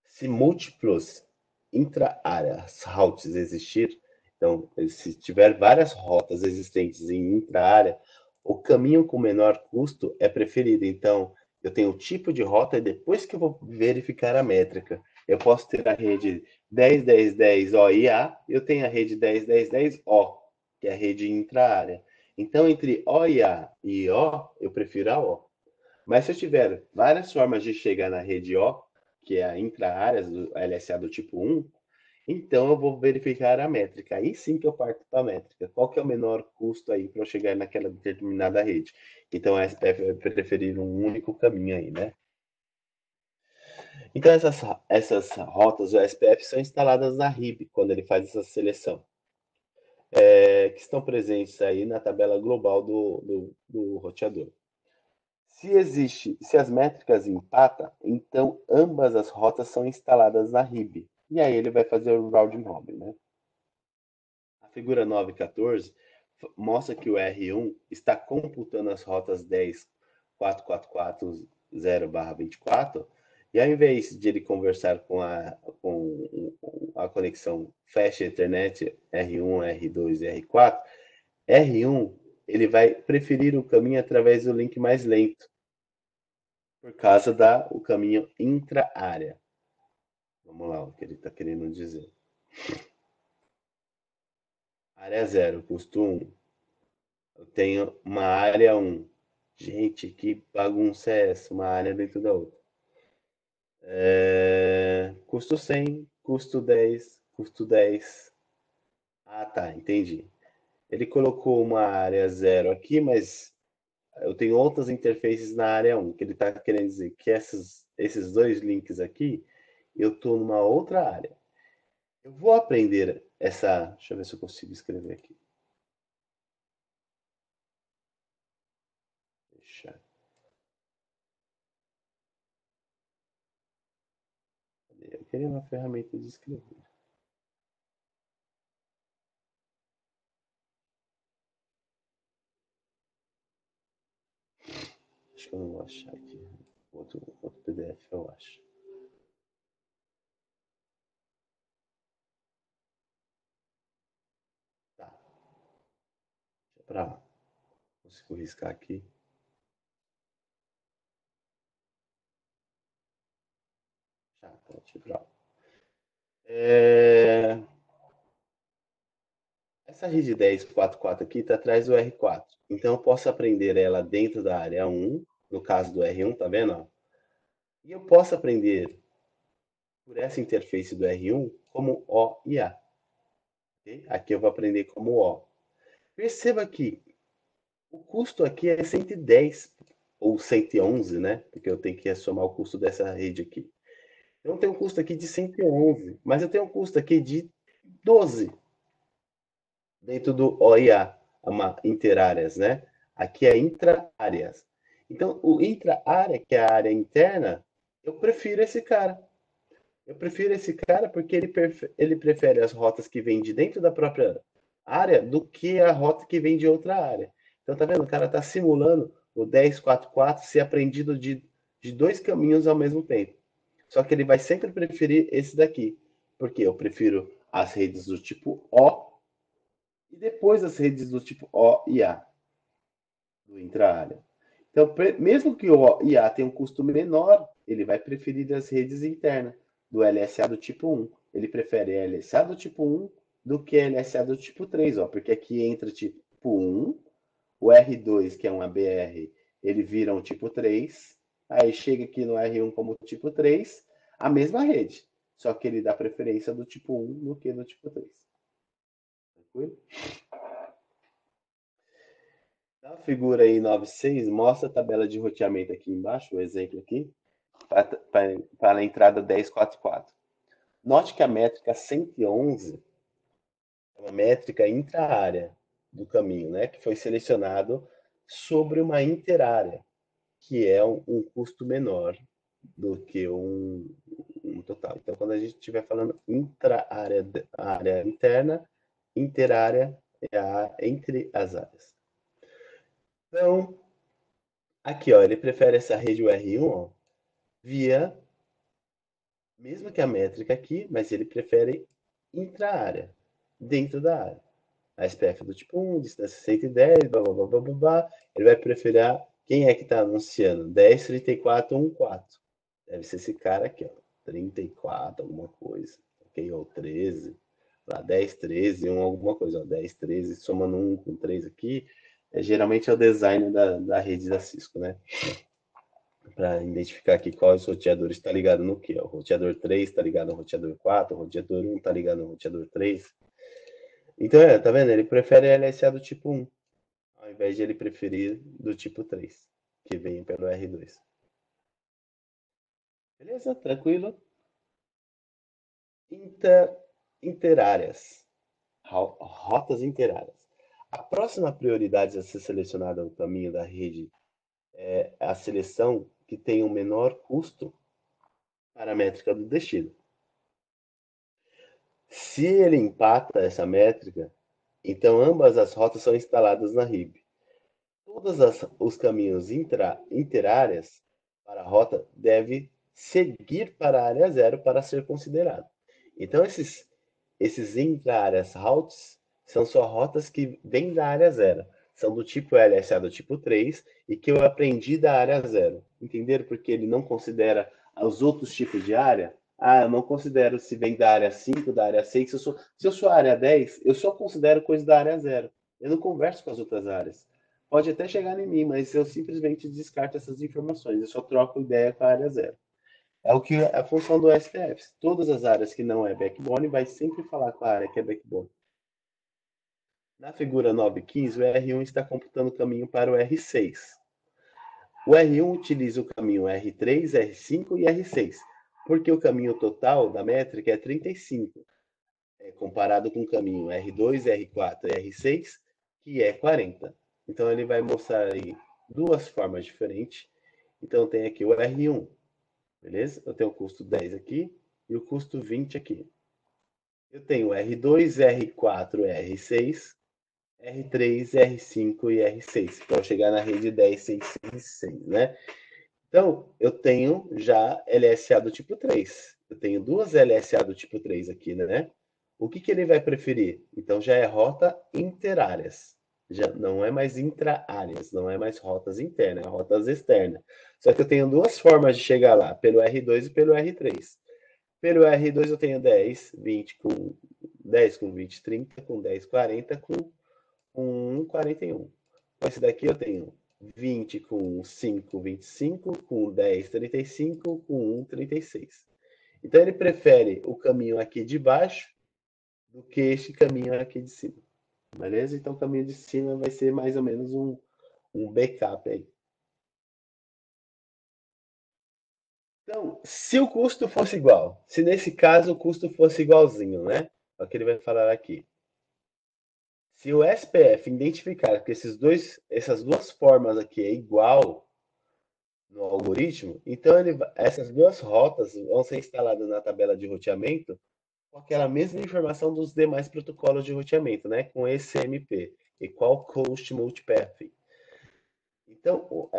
Se múltiplos intra-áreas routes existir, então, se tiver várias rotas existentes em intra-área, o caminho com menor custo é preferido. Então, eu tenho o tipo de rota e depois que eu vou verificar a métrica, eu posso ter a rede 10, 10, 10 OIA, eu tenho a rede 10, 10, 10 O, que é a rede intra-área. Então, entre OIA e O, eu prefiro a O. Mas se eu tiver várias formas de chegar na rede O, que é a intra-áreas do LSA do tipo 1, então eu vou verificar a métrica. Aí sim que eu parto para a métrica. Qual que é o menor custo aí para eu chegar naquela determinada rede? Então a SPF vai preferir um único caminho aí, né? Então essas rotas do SPF são instaladas na RIB quando ele faz essa seleção, que estão presentes aí na tabela global do roteador. Se as métricas empatam, então ambas as rotas são instaladas na RIB. E aí ele vai fazer o round robin, né? A figura 914 mostra que o R1 está computando as rotas 10.444.0/24, e ao invés de ele conversar com a conexão Fast Ethernet R1, R2 e R4, R1 ele vai preferir o caminho através do link mais lento, por causa o caminho intra-área. Vamos lá, o que ele está querendo dizer. Área 0, custo 1. Eu tenho uma área 1. Gente, que bagunça é essa? Uma área dentro da outra. Custo 100, custo 10, custo 10. Ah, tá, entendi. Ele colocou uma área 0 aqui, mas eu tenho outras interfaces na área 1, que ele está querendo dizer que esses dois links aqui, eu estou numa outra área. Eu vou aprender essa. Deixa eu ver se eu consigo escrever aqui. Deixa. Eu queria uma ferramenta de escrever. acho que eu não vou achar aqui. Outro PDF, eu acho. Tá, deixa pra lá. Consigo riscar aqui. Tá, deixa pra lá. Essa rede 10.4.4 aqui está atrás do R4. Então eu posso aprender ela dentro da área 1, no caso do R1, tá vendo? E eu posso aprender por essa interface do R1 como O e A. Okay? Aqui eu vou aprender como O. Perceba que o custo aqui é 110 ou 111, né? Porque eu tenho que somar o custo dessa rede aqui. Então tem um custo aqui de 111, mas eu tenho um custo aqui de 12 dentro do OIA, uma interáreas, né? Aqui é intra-áreas. Então, o intra-área, que é a área interna, eu prefiro esse cara. Eu prefiro esse cara porque ele prefere as rotas que vêm de dentro da própria área do que a rota que vem de outra área. Então, tá vendo? O cara está simulando o 10.4.4 ser aprendido de dois caminhos ao mesmo tempo. Só que ele vai sempre preferir esse daqui. Porque eu prefiro as redes do tipo O e depois as redes do tipo O e A, do intra-área. Então, mesmo que o O e A tenha um custo menor, ele vai preferir as redes internas do LSA do tipo 1. Ele prefere LSA do tipo 1 do que LSA do tipo 3, ó, porque aqui entra tipo 1, o R2, que é um ABR, ele vira um tipo 3, aí chega aqui no R1 como tipo 3, a mesma rede, só que ele dá preferência do tipo 1 do que do tipo 3. Tranquilo? A figura aí 9.6 mostra a tabela de roteamento aqui embaixo, o exemplo aqui, para a entrada 10.4.4. Note que a métrica 111 é uma métrica intra-área do caminho, né, que foi selecionado sobre uma interárea, que é um custo menor do que um total. Então, quando a gente estiver falando intra-área, área interna, interárea é a entre as áreas. Então, aqui, ó, ele prefere essa rede UR1, ó, via, mesmo que a métrica aqui, mas ele prefere intra-área, dentro da área. A SPF do tipo 1, distância 110, blá, blá, blá, blá, blá, blá. Ele vai preferir quem é que está anunciando? 10.34.14. Deve ser esse cara aqui, ó. 34, alguma coisa. Ok? Ou 13. Lá, 10, 13, alguma coisa. Ó, 10, 13, somando 1 com 3 aqui. Geralmente é o design da rede da Cisco, né? Para identificar aqui quais roteadores está ligado no que. O roteador 3 está ligado no roteador 4, o roteador 1 está ligado no roteador 3. Então, tá vendo? Ele prefere LSA do tipo 1, ao invés de ele preferir do tipo 3, que vem pelo R2. Beleza? Tranquilo? Interáreas. Rotas interáreas. A próxima prioridade a ser selecionada no caminho da rede é a seleção que tem o menor custo paramétrica do destino. Se ele empata essa métrica, então ambas as rotas são instaladas na RIB. Todos os caminhos interáreas para a rota devem seguir para a área zero para ser considerado. Então, esses intra-áreas routes são só rotas que vêm da área zero. São do tipo LSA do tipo 3 e que eu aprendi da área zero. Entenderam porque ele não considera os outros tipos de área? Ah, eu não considero se vem da área 5, da área 6. Se eu sou área 10, eu só considero coisa da área zero. Eu não converso com as outras áreas. Pode até chegar em mim, mas eu simplesmente descarto essas informações. Eu só troco ideia com a área zero. É o que é a função do SPF. Todas as áreas que não é backbone vai sempre falar com a área que é backbone. Na figura 9.15, o R1 está computando o caminho para o R6. O R1 utiliza o caminho R3, R5 e R6, porque o caminho total da métrica é 35, comparado com o caminho R2, R4 e R6, que é 40. Então ele vai mostrar aí duas formas diferentes. Então tem aqui o R1, beleza? Eu tenho o custo 10 aqui e o custo 20 aqui. Eu tenho R2, R4, R6 R3, R5 e R6, para eu chegar na rede 10.666, né? Então, eu tenho já LSA do tipo 3. Eu tenho duas LSA do tipo 3 aqui, né? O que ele vai preferir? Então, já é rota interáreas. Já não é mais intra-áreas, não é mais rotas internas, é rotas externas. Só que eu tenho duas formas de chegar lá, pelo R2 e pelo R3. Pelo R2 eu tenho 10, 20 com 10 com 20, 30, com 10, 40, com 1, 41. Esse daqui eu tenho 20 com 5, 25, com 10, 35, com 1, 36. Então ele prefere o caminho aqui de baixo do que este caminho aqui de cima. Beleza? Então o caminho de cima vai ser mais ou menos um backup aí. Então, se o custo fosse igual, se nesse caso o custo fosse igualzinho, né? É o que ele vai falar aqui. Se o SPF identificar que essas duas formas aqui é igual no algoritmo, então essas duas rotas vão ser instaladas na tabela de roteamento com aquela mesma informação dos demais protocolos de roteamento, né? Com esse MP, Equal Cost Multipathing. Então,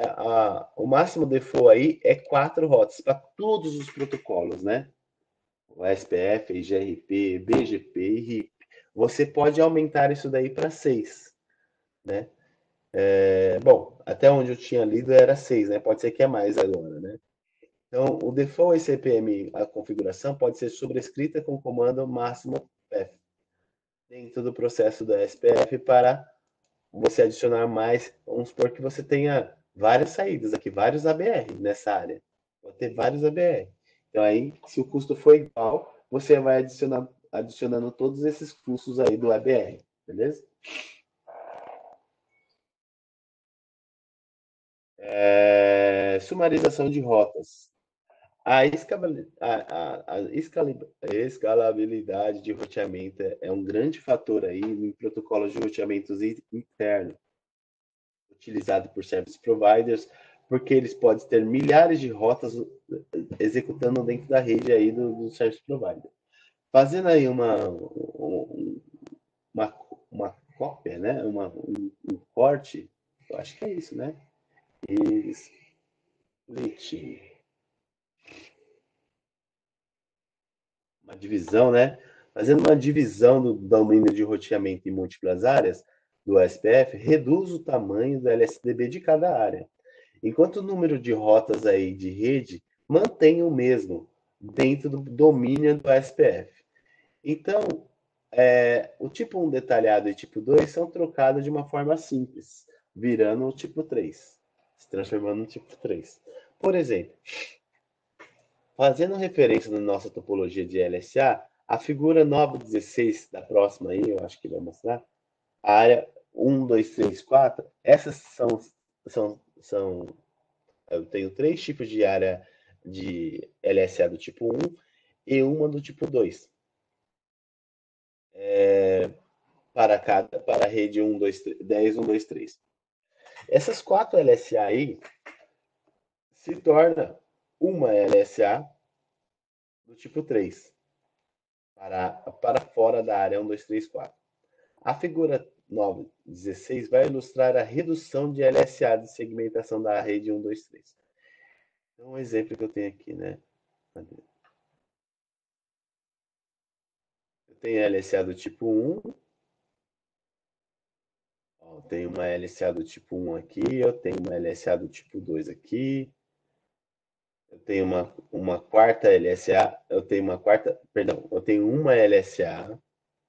o máximo default aí é 4 rotas para todos os protocolos, né? O SPF, IGRP, BGP e RIP. Você pode aumentar isso daí para 6, né? Bom, até onde eu tinha lido era 6, né? Pode ser que é mais agora, né? Então, o default ECPM, a configuração pode ser sobrescrita com o comando máximo F dentro do processo da SPF para você adicionar mais. Vamos supor que você tenha várias saídas aqui, vários ABR nessa área. Pode ter vários ABR. Então, aí, se o custo for igual, você vai adicionando todos esses custos aí do ABR, beleza? Sumarização de rotas. A escalabilidade de roteamento é um grande fator aí em protocolos de roteamentos internos utilizado por service providers, porque eles podem ter milhares de rotas executando dentro da rede aí do service provider. Fazendo aí uma, uma cópia, né? Um corte, eu acho que é isso, né? Split. Uma divisão, né? Fazendo uma divisão do domínio de roteamento em múltiplas áreas do SPF, reduz o tamanho do LSDB de cada área, enquanto o número de rotas aí de rede mantém o mesmo dentro do domínio do SPF. Então, o tipo 1 detalhado e tipo 2 são trocados de uma forma simples, virando o tipo 3, se transformando no tipo 3. Por exemplo, fazendo referência na nossa topologia de LSA, a figura 916 da próxima aí, eu acho que vai mostrar, a área 1, 2, 3, 4, essas são eu tenho três tipos de área de LSA do tipo 1 e uma do tipo 2. Para a rede 1, 2, 3, 10, 1, 2, 3. Essas quatro LSA aí se torna uma LSA do tipo 3 para fora da área 1, 2, 3, 4. A figura 916 vai ilustrar a redução de LSA de segmentação da rede 1, 2, 3. Então, um exemplo que eu tenho aqui, né? Eu tenho LSA do tipo 1, ó, eu tenho uma LSA do tipo 1 aqui, eu tenho uma LSA do tipo 2 aqui, eu tenho uma quarta LSA, eu tenho uma quarta, perdão, eu tenho uma LSA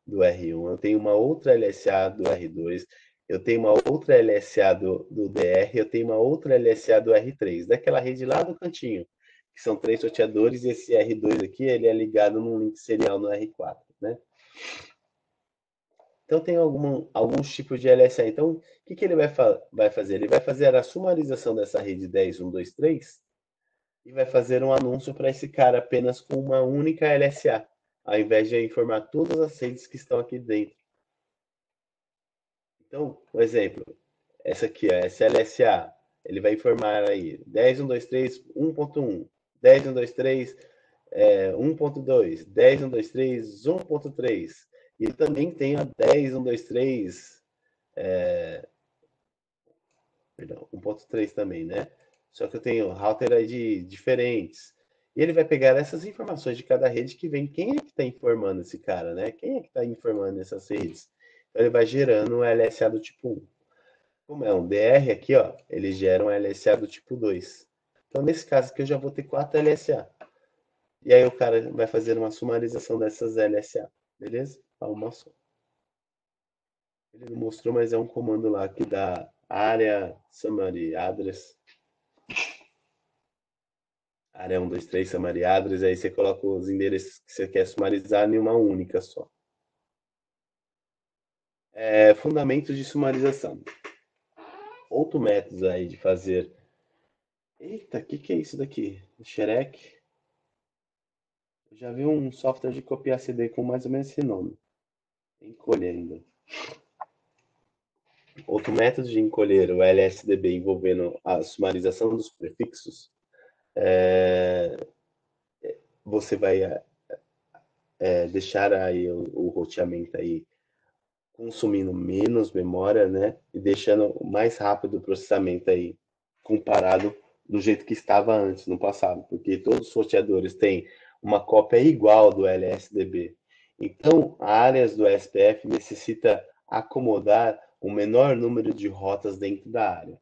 do R1, eu tenho uma outra LSA do R2, eu tenho uma outra LSA do DR, eu tenho uma outra LSA do R3, daquela rede lá do cantinho, que são três roteadores, e esse R2 aqui, ele é ligado num link serial no R4, né? Então tem alguns tipos de LSA. Então, o que ele vai fazer? Ele vai fazer a sumarização dessa rede 10, 1, 2, 3 e vai fazer um anúncio para esse cara apenas com uma única LSA, ao invés de informar todas as redes que estão aqui dentro. Então, por exemplo, essa aqui, ó, essa LSA, ele vai informar aí 10, 1, 2, 3, 1.1, 10, 1, 2, 3, 1.2, 10, 1, 2, 3, 1.3. E também tem a 10, 1, 2, 3, Perdão, 1.3 também, né? Só que eu tenho router ID diferentes. E ele vai pegar essas informações de cada rede que vem. Quem é que está informando esse cara, né? Quem é que está informando essas redes? Então ele vai gerando um LSA do tipo 1. Como é um DR aqui, ó, ele gera um LSA do tipo 2. Então, nesse caso aqui, eu já vou ter 4 LSA. E aí o cara vai fazer uma sumarização dessas LSA, beleza? Uma só. Ele não mostrou, mas é um comando lá que dá área summary address. Área 1, 2, 3, summary address. Aí você coloca os endereços que você quer sumarizar em uma única só. Fundamentos de sumarização. Outro método aí de fazer. Eita, o que é isso daqui? Xerec? Eu já vi um software de copiar CD com mais ou menos esse nome. Encolher ainda. Outro método de encolher o LSDB envolvendo a sumarização dos prefixos, você vai deixar aí o roteamento aí consumindo menos memória, né? E deixando mais rápido o processamento aí, comparado do jeito que estava antes, no passado. Porque todos os roteadores têm uma cópia igual do LSDB. Então, áreas do SPF necessita acomodar o menor número de rotas dentro da área.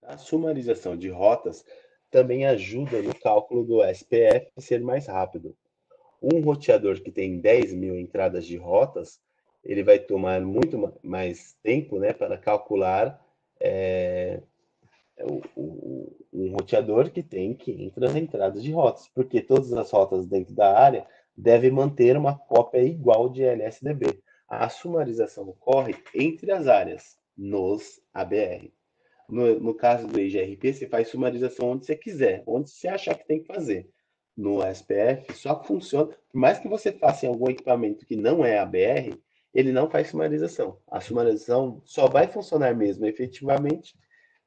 A sumarização de rotas também ajuda no cálculo do SPF ser mais rápido. Um roteador que tem 10.000 entradas de rotas, ele vai tomar muito mais tempo, né, para calcular um roteador que tem 500 entradas de rotas, porque todas as rotas dentro da área devem manter uma cópia igual de LSDB. A sumarização ocorre entre as áreas, nos ABR. No caso do EGRP, você faz sumarização onde você quiser, onde você achar que tem que fazer. No SPF, só funciona, por mais que você faça em algum equipamento que não é ABR, ele não faz sumarização. A sumarização só vai funcionar mesmo efetivamente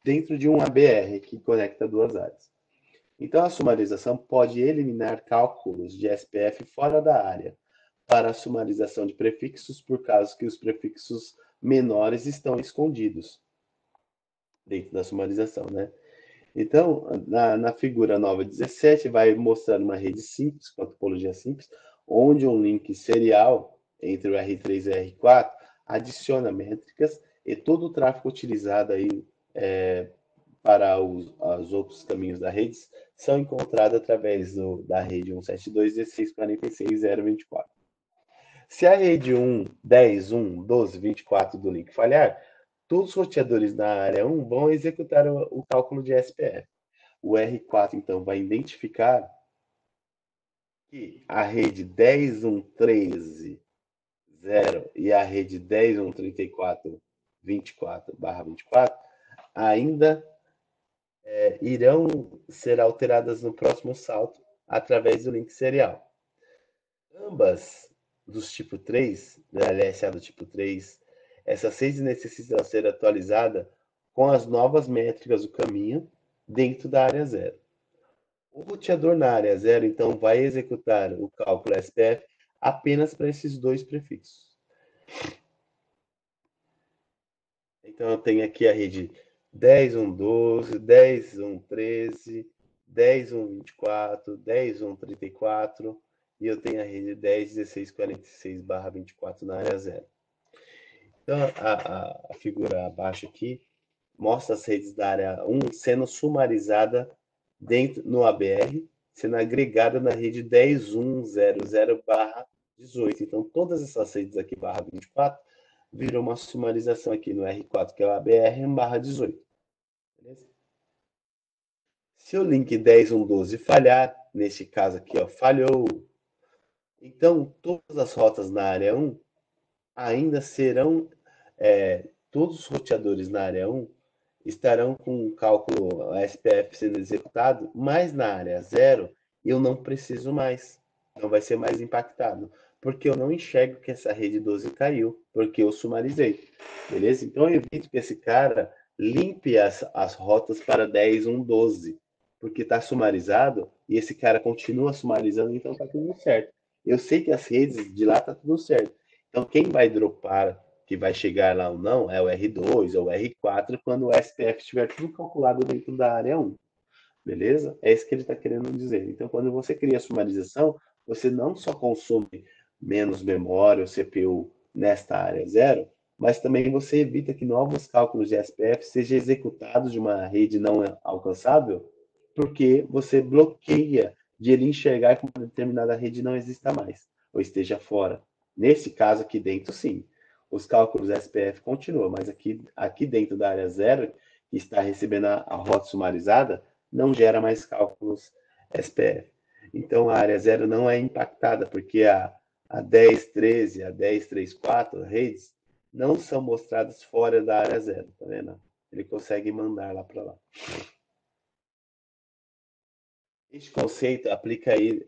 dentro de um ABR que conecta duas áreas. Então, a sumarização pode eliminar cálculos de SPF fora da área para a sumarização de prefixos, por causa que os prefixos menores estão escondidos dentro da sumarização, né? Então, na figura 917, vai mostrar uma rede simples, com a topologia simples, onde um link serial entre o R3 e o R4 adiciona métricas e todo o tráfego utilizado aí para os outros caminhos da rede são encontrados através da rede 172.16.46.0.24. Se a rede 1, 10, 1, 12, 24 do link falhar, todos os roteadores na área 1 vão executar o cálculo de SPF. O R4, então, vai identificar que a rede 10.1.13.0 e a rede 10.1.34.24/24 ainda irão ser alteradas no próximo salto através do link serial. Ambas dos tipo 3, da LSA do tipo 3, essas redes necessitam ser atualizadas com as novas métricas do caminho dentro da área 0. O roteador na área 0, então, vai executar o cálculo SPF apenas para esses dois prefixos. Então, eu tenho aqui a rede 10.1.12, 10.1.13, 10.1.24, 10.1.34 e eu tenho a rede 10.16.46/24 na área 0. Então, a figura abaixo aqui mostra as redes da área 1 sendo sumarizada dentro no ABR, sendo agregada na rede 10.1.00/18. Então, todas essas redes aqui /24 virou uma sumarização aqui no R4, que é o ABR/18. Beleza? Se o link 10.1.12 falhar, neste caso aqui, ó, falhou, então todas as rotas na área 1 ainda serão, todos os roteadores na área 1 estarão com o cálculo SPF sendo executado, mas na área 0 eu não preciso mais, não vai ser mais impactado, porque eu não enxergo que essa rede 12 caiu, porque eu sumarizei, beleza? Então eu evito que esse cara limpe as rotas para 10.1.12, porque está sumarizado e esse cara continua sumarizando, então está tudo certo. Eu sei que as redes de lá está tudo certo. Então quem vai dropar que vai chegar lá ou não é o R2 ou o R4 quando o SPF estiver tudo calculado dentro da área 1. Beleza? É isso que ele está querendo dizer. Então, quando você cria a sumarização, você não só consome menos memória ou CPU nesta área 0, mas também você evita que novos cálculos de SPF sejam executados de uma rede não alcançável, porque você bloqueia de ele enxergar que uma determinada rede não exista mais, ou esteja fora. Nesse caso aqui dentro, sim. Os cálculos SPF continuam, mas aqui dentro da área 0, que está recebendo a rota sumarizada, não gera mais cálculos SPF. Então, a área 0 não é impactada, porque a 10.13, a 10.34 redes não são mostradas fora da área 0, tá vendo? Ele consegue mandar lá para lá. Este conceito aplica aí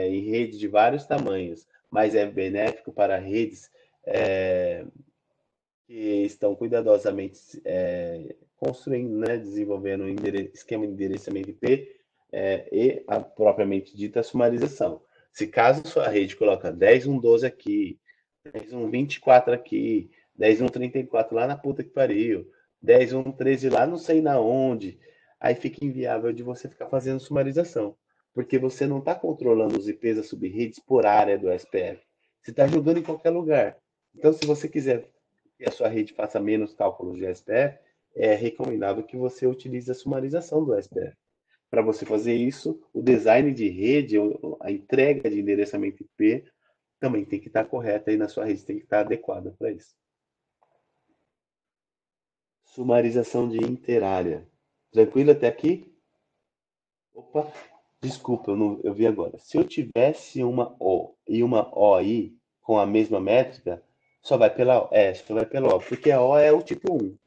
em redes de vários tamanhos, mas é benéfico para redes que estão cuidadosamente construindo, né, desenvolvendo um esquema de endereçamento IP e a propriamente dita sumarização. Se caso sua rede coloca 10.1.12 aqui, 10.1.24 aqui, 10.1.34 lá na puta que pariu, 10.1.13 lá não sei na onde, aí fica inviável de você ficar fazendo sumarização, porque você não está controlando os IPs das subredes por área do SPF. Você está jogando em qualquer lugar. Então, se você quiser que a sua rede faça menos cálculos de SPF, é recomendável que você utilize a sumarização do SPF. Para você fazer isso, o design de rede, a entrega de endereçamento IP, também tem que estar correta aí na sua rede, tem que estar adequada para isso. Sumarização de interárea. Tranquilo até aqui? Opa, desculpa, eu vi agora. Se eu tivesse uma O e uma OI com a mesma métrica, só vai pela O, porque a O é o tipo 1.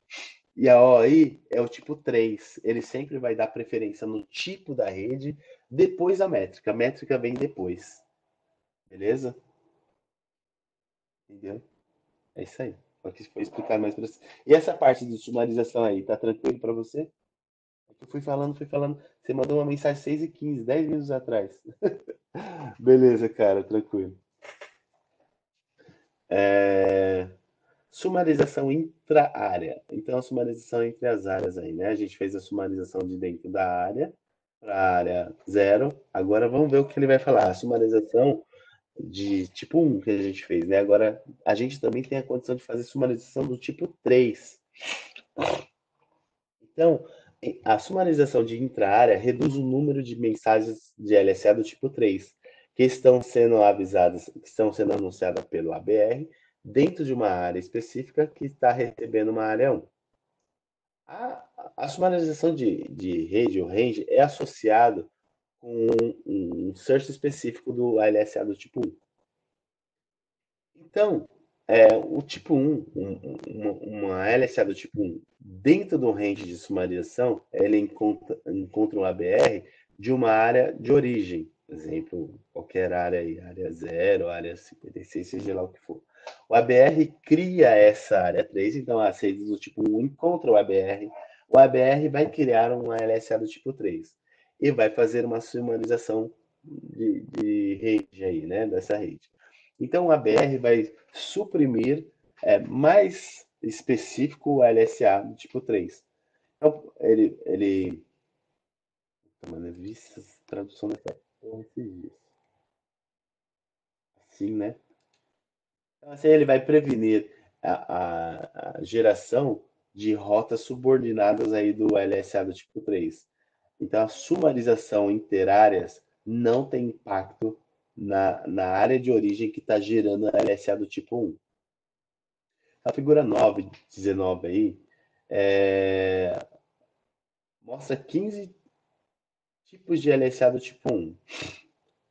E a OI é o tipo 3. Ele sempre vai dar preferência no tipo da rede, depois a métrica. A métrica vem depois. Beleza? Entendeu? É isso aí. Aqui foi explicar mais para você. E essa parte de sumarização aí, tá tranquilo para você? É que eu fui falando. Você mandou uma mensagem 6h15, 10 minutos atrás. Beleza, cara, tranquilo. É... Sumarização intra-área. Então, a sumarização entre as áreas aí, né? A gente fez a sumarização de dentro da área para a área 0. Agora vamos ver o que ele vai falar. A sumarização de tipo 1 que a gente fez, né? Agora a gente também tem a condição de fazer sumarização do tipo 3. Então, a sumarização de intra-área reduz o número de mensagens de LSA do tipo 3 que estão sendo avisadas, que estão sendo anunciadas pelo ABR dentro de uma área específica que está recebendo uma área 1. A sumarização de rede ou range é associado com um search específico do LSA do tipo 1. Então, o tipo 1, uma LSA do tipo 1, dentro do range de sumarização, ele encontra um ABR de uma área de origem. Por exemplo, qualquer área aí, área 0, área 56, seja lá o que for. O ABR cria essa área 3, então as redes do tipo 1 encontram o ABR vai criar uma LSA do tipo 3 e vai fazer uma sumarização de rede aí, né, dessa rede. Então, o ABR vai suprimir mais específico o LSA do tipo 3. Então, ele... Mano, eu vi essa tradução dessa porra esses dias. Assim, né? Então, assim, ele vai prevenir a geração de rotas subordinadas aí do LSA do tipo 3. Então, a sumarização interáreas não tem impacto na área de origem que está gerando a LSA do tipo 1. A figura 9, 19 aí, mostra 15 tipos de LSA do tipo 1.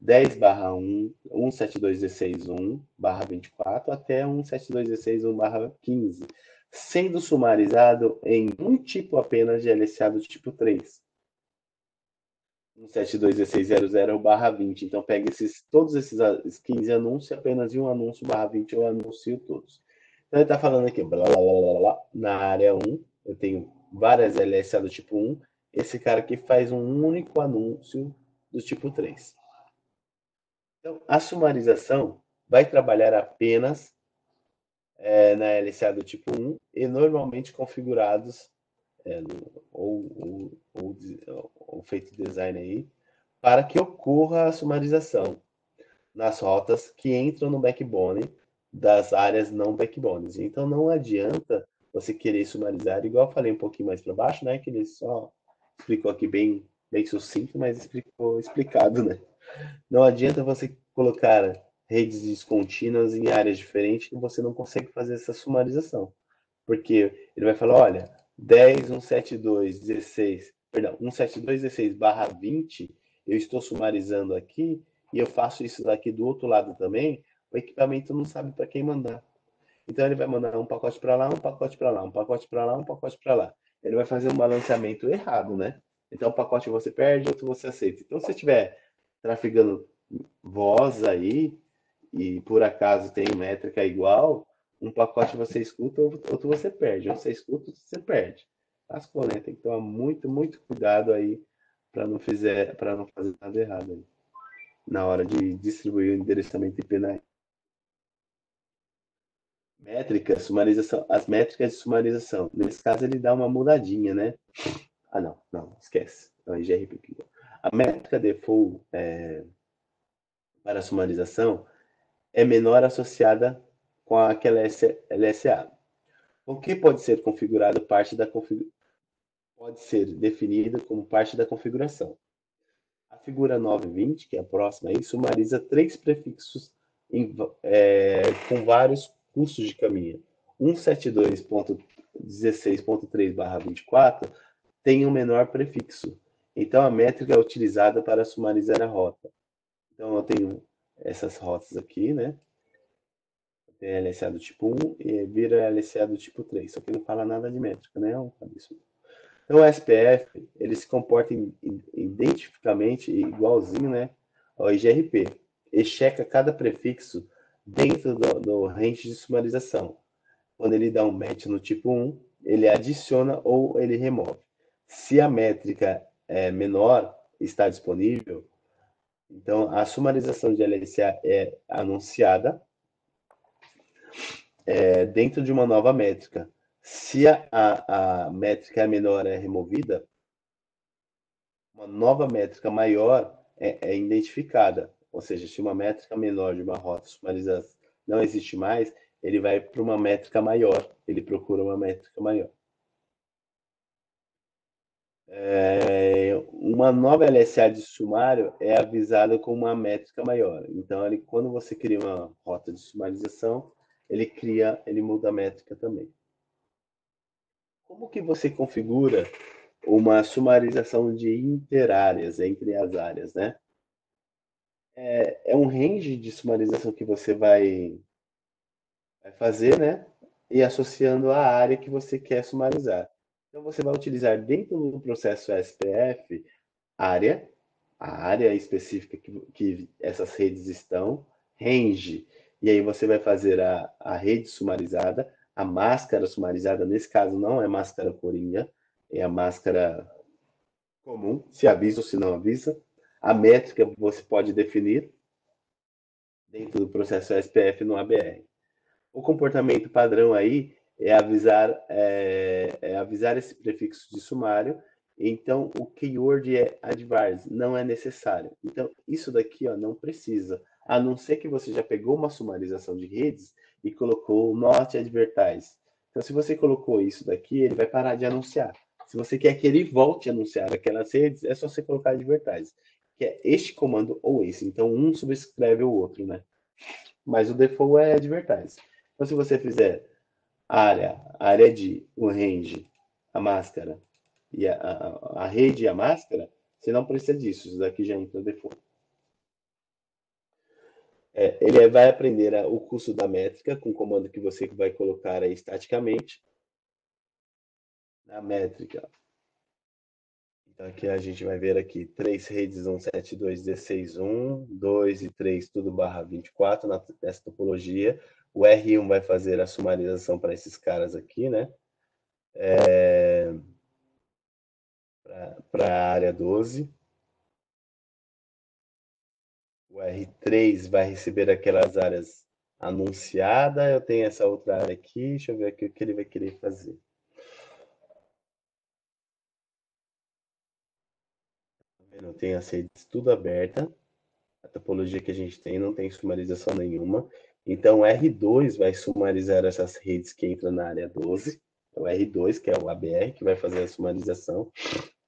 10/1, 172.16.1/24 até 172.16.1/15, sendo sumarizado em um tipo apenas de LSA do tipo 3. 172.16.00/20. Então, pega todos esses 15 anúncios, apenas em um anúncio /20 eu anuncio todos. Então, ele está falando aqui, blá, blá, blá, blá, na área 1, eu tenho várias LSA do tipo 1, esse cara aqui faz um único anúncio do tipo 3. Então, a sumarização vai trabalhar apenas na LSA do tipo 1 e normalmente configurados ou feito design aí para que ocorra a sumarização nas rotas que entram no backbone das áreas não backbones. Então não adianta você querer sumarizar, igual eu falei um pouquinho mais para baixo, né? Que ele só explicou aqui bem sucinto, mas explicado, né? Não adianta você colocar redes descontínuas em áreas diferentes que você não consegue fazer essa sumarização. Porque ele vai falar, olha, 10, 172, 16, perdão, 172, 16 barra 20, eu estou sumarizando aqui e eu faço isso daqui do outro lado também, o equipamento não sabe para quem mandar. Então ele vai mandar um pacote para lá, um pacote para lá, um pacote para lá, um pacote para lá. Ele vai fazer um balanceamento errado, né? Então um pacote você perde, outro você aceita. Então se você estiver trafegando voz aí e por acaso tem métrica igual, um pacote você escuta, outro você perde. Ou você escuta, outro você perde. Lascou, né? Tem que tomar muito cuidado aí para não fazer nada errado aí, na hora de distribuir o endereçamento IP na métrica, sumarização, as métricas de sumarização. Nesse caso ele dá uma mudadinha, né? Ah, não, esquece. Não, IGRP. A métrica default para sumarização é menor associada com aquela LSA. O que pode ser configurado pode ser definido como parte da configuração. A figura 920, que é a próxima aí, sumariza três prefixos com vários custos de caminho. 172.16.3/24 tem um menor prefixo. Então a métrica é utilizada para sumarizar a rota. Então eu tenho essas rotas aqui, né? Tem LSA do tipo 1 e vira LSA do tipo 3. Só que não fala nada de métrica, né? Então o SPF ele se comporta identificamente igualzinho, né, ao IGRP e checa cada prefixo dentro do range de sumarização. Quando ele dá um match no tipo 1, ele adiciona ou ele remove. Se a métrica é menor, está disponível, então a sumarização de LSA é anunciada dentro de uma nova métrica. Se a métrica menor é removida, uma nova métrica maior é identificada. Ou seja, se uma métrica menor de uma rota sumarizada não existe mais, ele vai para uma métrica maior. Ele procura uma métrica maior. Uma nova LSA de sumário é avisada com uma métrica maior. Então, quando você cria uma rota de sumarização, ele muda a métrica também. Como que você configura uma sumarização de interáreas entre as áreas, né? É um range de sumarização que você vai fazer, né? E associando a área que você quer sumarizar. Então, você vai utilizar dentro do processo SPF área, a área específica que essas redes estão, range, e aí você vai fazer a rede sumarizada, a máscara sumarizada, nesse caso não é máscara coringa, é a máscara comum, se avisa ou se não avisa. A métrica você pode definir dentro do processo SPF no ABR. O comportamento padrão aí é avisar esse prefixo de sumário. Então, o keyword é advise, não é necessário. Então, isso daqui ó, não precisa, a não ser que você já pegou uma sumarização de redes e colocou not advertise. Então, se você colocou isso daqui, ele vai parar de anunciar. Se você quer que ele volte a anunciar aquelas redes, é só você colocar advertise, que é este comando ou esse. Então, um subscreve o outro, né? Mas o default é advertise. Então, se você fizer a área de o range, a máscara e a rede e a máscara, você não precisa disso. Isso daqui já entra default. Ele vai aprender o custo da métrica com o comando que você vai colocar aí estaticamente na métrica. Então aqui a gente vai ver aqui 3 redes 172.16.1, 2 e 3 tudo barra 24 nessa topologia. O R1 vai fazer a sumarização para esses caras aqui, né? Para a área 12. O R3 vai receber aquelas áreas anunciada, eu tenho essa outra área aqui, deixa eu ver aqui o que ele vai querer fazer. Tá vendo? Eu tenho as redes tudo aberta, a topologia que a gente tem não tem sumarização nenhuma. Então, o R2 vai sumarizar essas redes que entram na área 12. É o R2, que é o ABR, que vai fazer a sumarização.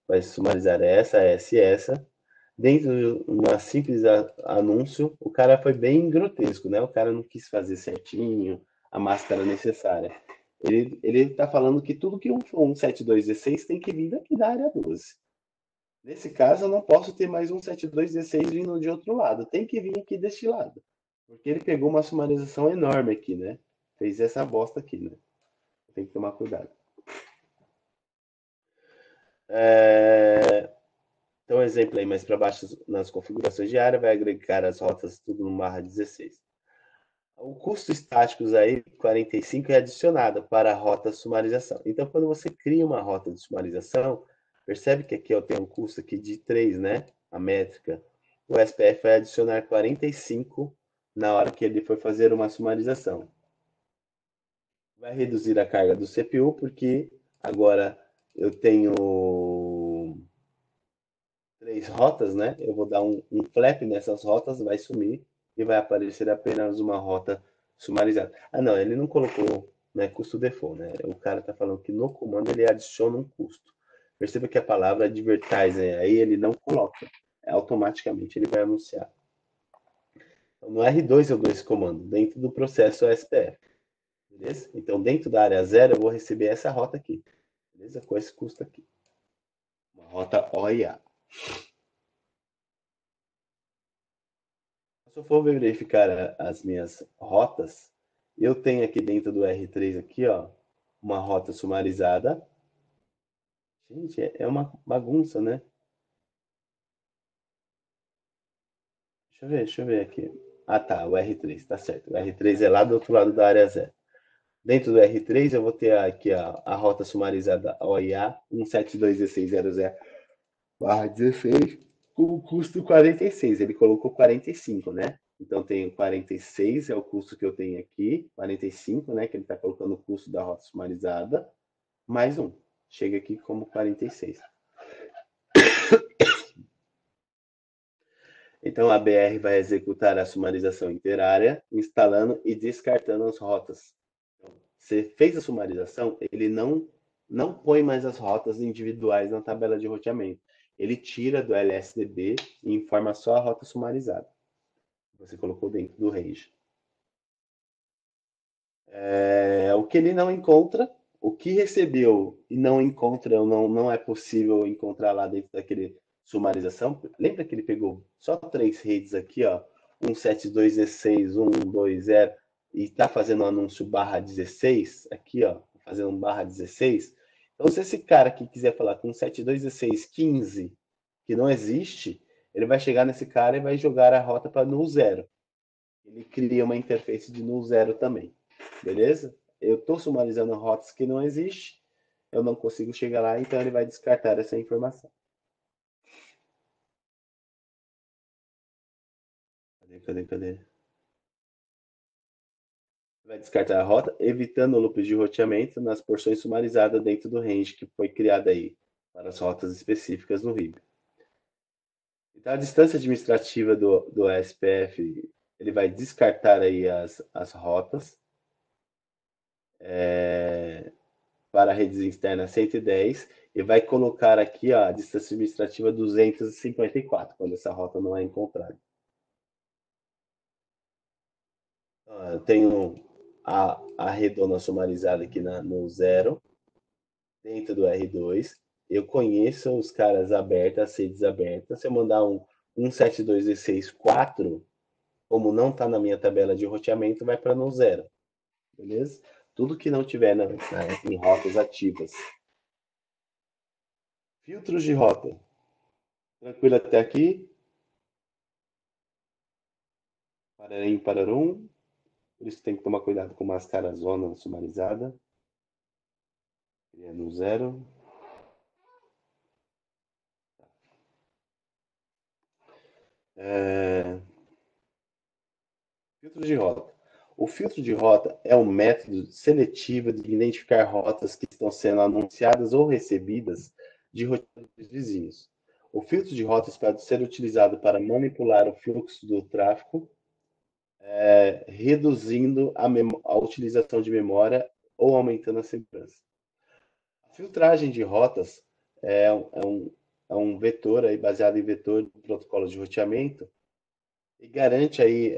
Vai sumarizar essa e essa. Dentro de uma simples anúncio, o cara foi bem grotesco, né? O cara não quis fazer certinho a máscara necessária. Ele está falando que tudo que um 7216 tem que vir daqui da área 12. Nesse caso, eu não posso ter mais um 7216 vindo de outro lado. Tem que vir aqui deste lado. Porque ele pegou uma sumarização enorme aqui, né? Fez essa bosta aqui, né? Tem que tomar cuidado. Então, exemplo aí, mais para baixo nas configurações de área, vai agregar as rotas tudo no barra 16. O custo estáticos aí, 45, é adicionado para a rota sumarização. Então, quando você cria uma rota de sumarização, percebe que aqui eu tenho um custo aqui de 3, né? A métrica. O SPF vai adicionar 45 na hora que ele for fazer uma sumarização. Vai reduzir a carga do CPU, porque agora eu tenho 3 rotas, né? Eu vou dar um flap nessas rotas, vai sumir e vai aparecer apenas uma rota sumarizada. Ah, não, ele não colocou, né, custo default, né? O cara está falando que no comando ele adiciona um custo. Perceba que a palavra advertising aí ele não coloca, automaticamente ele vai anunciar. Então, no R2 eu dou esse comando dentro do processo SPF, beleza? Então dentro da área 0 eu vou receber essa rota aqui, beleza? Com esse custo aqui, uma rota OIA. Se eu for verificar as minhas rotas, eu tenho aqui dentro do R3 aqui, ó, uma rota sumarizada. Gente, é uma bagunça, né? Deixa eu ver aqui. Ah, tá, o R3, tá certo. O R3 é lá do outro lado da área 0. Dentro do R3 eu vou ter aqui a rota sumarizada OIA 1721600/16 com custo 46. Ele colocou 45, né? Então tem 46, é o custo que eu tenho aqui, 45, né? Que ele está colocando o custo da rota sumarizada, mais um. Chega aqui como 46. Então a BR vai executar a sumarização interárea, instalando e descartando as rotas. Então, você fez a sumarização, ele não põe mais as rotas individuais na tabela de roteamento. Ele tira do LSDB e informa só a rota sumarizada. Você colocou dentro do range. O que ele não encontra, o que recebeu e não encontra, não é possível encontrar lá dentro daquele sumarização. Lembra que ele pegou só 3 redes aqui, ó, 17216, 120, e está fazendo um anúncio barra 16, aqui, ó, fazendo um barra 16. Então, se esse cara aqui quiser falar com 17216, 15, que não existe, ele vai chegar nesse cara e vai jogar a rota para null zero. Ele cria uma interface de null zero também. Beleza? Eu estou sumarizando rotas que não existem, eu não consigo chegar lá, então ele vai descartar essa informação. Cadê? Vai descartar a rota, evitando loops de roteamento nas porções sumarizadas dentro do range que foi criado aí para as rotas específicas no RIB. Então, a distância administrativa do SPF, ele vai descartar aí as rotas para redes externas 110 e vai colocar aqui ó, a distância administrativa 254, quando essa rota não é encontrada. Eu tenho a redonda sumarizada aqui no 0, dentro do R2. Eu conheço os caras abertos, as redes abertas. Se eu mandar um 17216.4, como não está na minha tabela de roteamento, vai para no 0. Beleza? Tudo que não tiver em rotas ativas. Filtros de rota. Tranquilo até aqui? Pararim, pararum. Por isso tem que tomar cuidado com máscara zona sumarizada. Ele é no 0. Filtro de rota. O filtro de rota é um método seletivo de identificar rotas que estão sendo anunciadas ou recebidas de roteadores vizinhos. O filtro de rotas pode ser utilizado para manipular o fluxo do tráfego, reduzindo a utilização de memória ou aumentando a segurança. A filtragem de rotas é um vetor aí, baseado em vetor de protocolo de roteamento e garante aí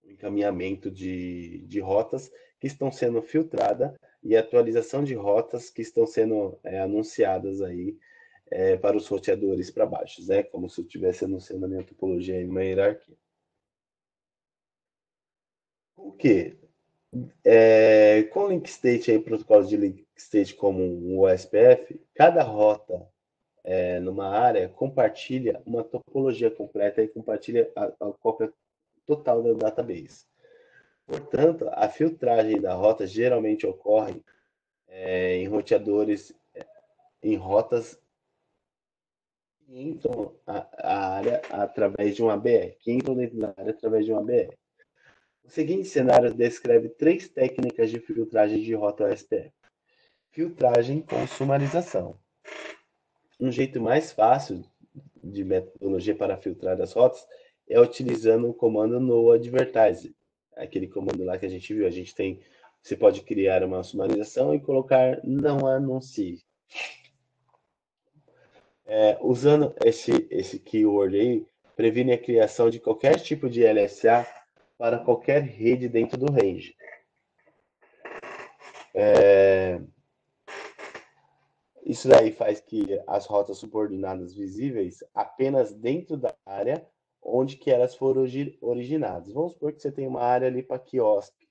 o encaminhamento de rotas que estão sendo filtradas e atualização de rotas que estão sendo anunciadas aí para os roteadores para baixo, né? Como se eu estivesse anunciando a minha topologia em uma hierarquia. O que? Com link state aí, protocolos de link state como o OSPF, cada rota numa área compartilha uma topologia completa e compartilha a cópia total da database. Portanto, a filtragem da rota geralmente ocorre em roteadores, em rotas que entram a área através de uma ABR, que entram dentro da área através de uma ABR. O seguinte cenário descreve três técnicas de filtragem de rota OSPF. Filtragem com sumarização. Um jeito mais fácil de metodologia para filtrar as rotas é utilizando o comando no advertise. Aquele comando lá que a gente viu, você pode criar uma sumarização e colocar não anuncie. Usando esse keyword aí, previne a criação de qualquer tipo de LSA para qualquer rede dentro do range. Isso daí faz que as rotas subordinadas visíveis apenas dentro da área onde que elas foram originadas. Vamos supor que você tem uma área ali para quiosque,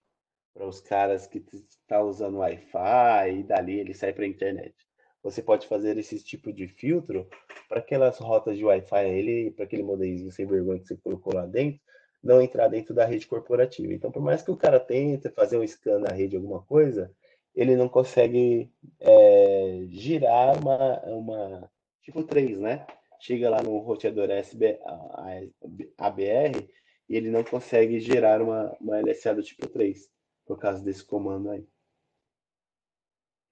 para os caras que estão usando Wi-Fi e dali ele sai para a internet. Você pode fazer esse tipo de filtro para aquelas rotas de Wi-Fi, para aquele modelinho sem vergonha que você colocou lá dentro, não entrar dentro da rede corporativa. Então, por mais que o cara tente fazer um scan na rede, alguma coisa, ele não consegue girar tipo 3, né? Chega lá no roteador ABR e ele não consegue gerar uma LSA do tipo 3 por causa desse comando aí.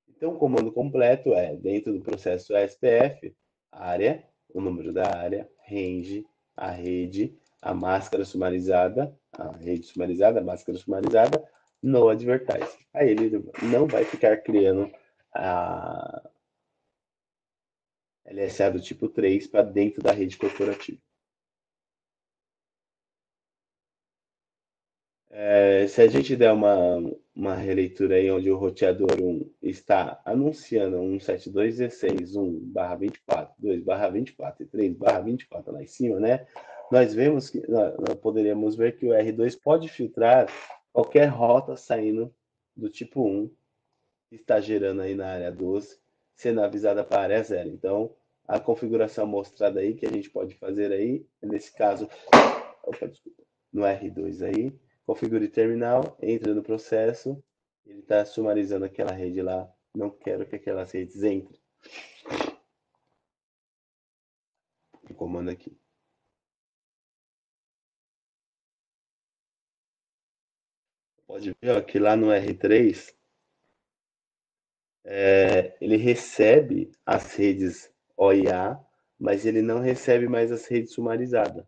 Então, o comando completo é, dentro do processo SPF, área, o número da área, range, a rede, a máscara sumarizada, a rede sumarizada, a máscara sumarizada, no advertise. Aí ele não vai ficar criando a LSA do tipo 3 para dentro da rede corporativa. Se a gente der uma releitura aí onde o roteador 1 está anunciando 172.16, 1/24, 2/24 e 3/24 lá em cima, né? Nós vemos que nós poderíamos ver que o R2 pode filtrar qualquer rota saindo do tipo 1 que está gerando aí na área 12, sendo avisada para a área 0. Então, a configuração mostrada aí que a gente pode fazer aí, nesse caso, no R2 aí, configure terminal, entra no processo, ele está sumarizando aquela rede lá, não quero que aquelas redes entrem. O comando aqui. Pode ver ó, que lá no R3, ele recebe as redes OIA, mas ele não recebe mais as redes sumarizadas.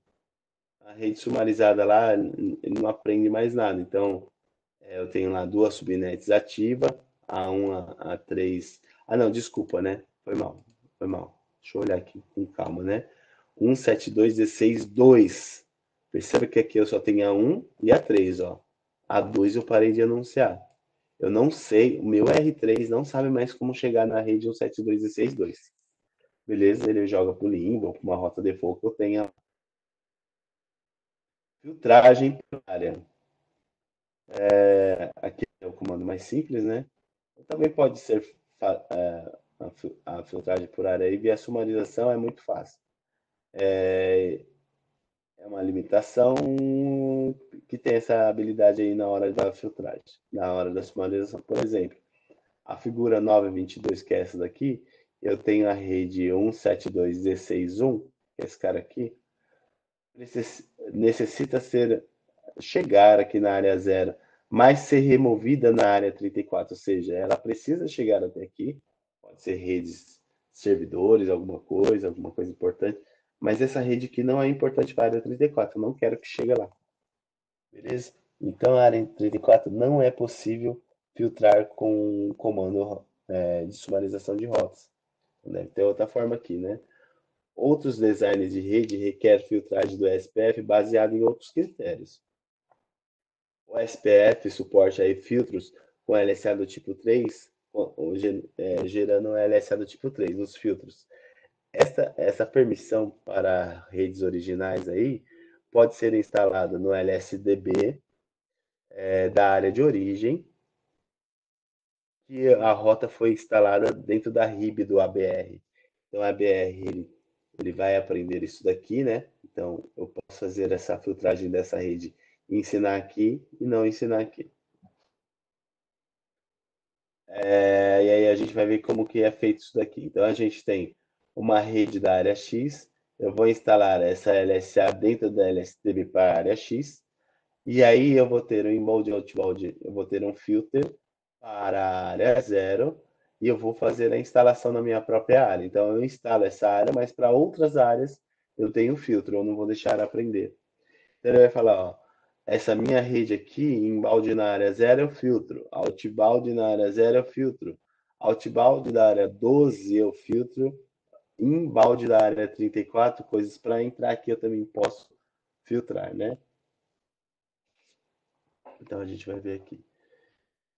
A rede sumarizada lá, ele não aprende mais nada. Então, eu tenho lá duas subnets ativas, A1, A3. Ah, não, desculpa, né? Foi mal, foi mal. Deixa eu olhar aqui com calma, né? 172.16.2. Perceba que aqui eu só tenho A1 e A3, ó. A2 eu parei de anunciar. Eu não sei, o meu R3 não sabe mais como chegar na rede 172.16.2. Beleza? Ele joga pro limbo, com uma rota default que eu tenha. Filtragem primária. Aqui é o comando mais simples, né? Também pode ser a filtragem por área e a sumarização é muito fácil. É uma limitação que tem essa habilidade aí na hora da filtragem, na hora da sumarização. Por exemplo, a figura 922, que é essa daqui, eu tenho a rede 172.16.1, que é esse cara aqui, necessita ser chegar aqui na área zero, mas ser removida na área 34, ou seja, ela precisa chegar até aqui, pode ser redes, servidores, alguma coisa importante, mas essa rede aqui não é importante para a área 34, eu não quero que chegue lá, beleza? Então a área 34 não é possível filtrar com o comando de sumarização de rotas. Deve ter outra forma aqui, né? Outros designs de rede requer filtragem do SPF baseado em outros critérios. O SPF suporta aí filtros com LSA do tipo 3, gerando um LSA do tipo 3 nos filtros. Essa permissão para redes originais aí pode ser instalada no LSDB da área de origem, que a rota foi instalada dentro da RIB do ABR. Então, a ABR ele vai aprender isso daqui, né? Então, eu posso fazer essa filtragem dessa rede e ensinar aqui e não ensinar aqui. E aí a gente vai ver como que é feito isso daqui. Então, a gente tem uma rede da área X, eu vou instalar essa LSA dentro da LSTB para a área X, e aí eu vou ter um inbound e outbound, eu vou ter um filter para a área zero, e eu vou fazer a instalação na minha própria área. Então, eu instalo essa área, mas para outras áreas eu tenho filtro, eu não vou deixar aprender. Então, ele vai falar, ó, essa minha rede aqui, inbound na área zero eu filtro, outbound na área zero eu filtro, outbound da área 12 eu filtro, inbound da área 34, coisas para entrar aqui eu também posso filtrar, né? Então, a gente vai ver aqui.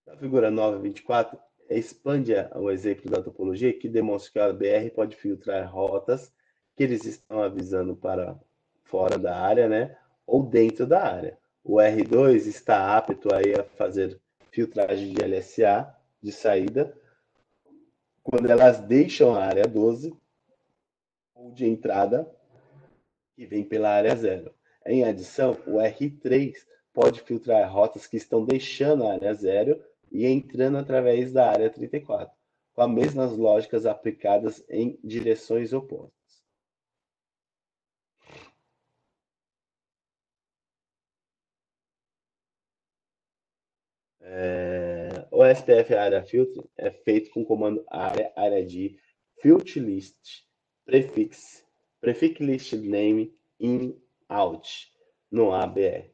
A figura 924 expande o exemplo da topologia que demonstra que a BR pode filtrar rotas que eles estão avisando para fora da área, né? Ou dentro da área. O R2 está apto aí a fazer filtragem de LSA de saída quando elas deixam a área 12 ou de entrada que vem pela área zero. Em adição, o R3 pode filtrar rotas que estão deixando a área zero e entrando através da área 34, com as mesmas lógicas aplicadas em direções opostas. O SPF área filter é feito com o comando área de filter list prefix list name in out no ABR.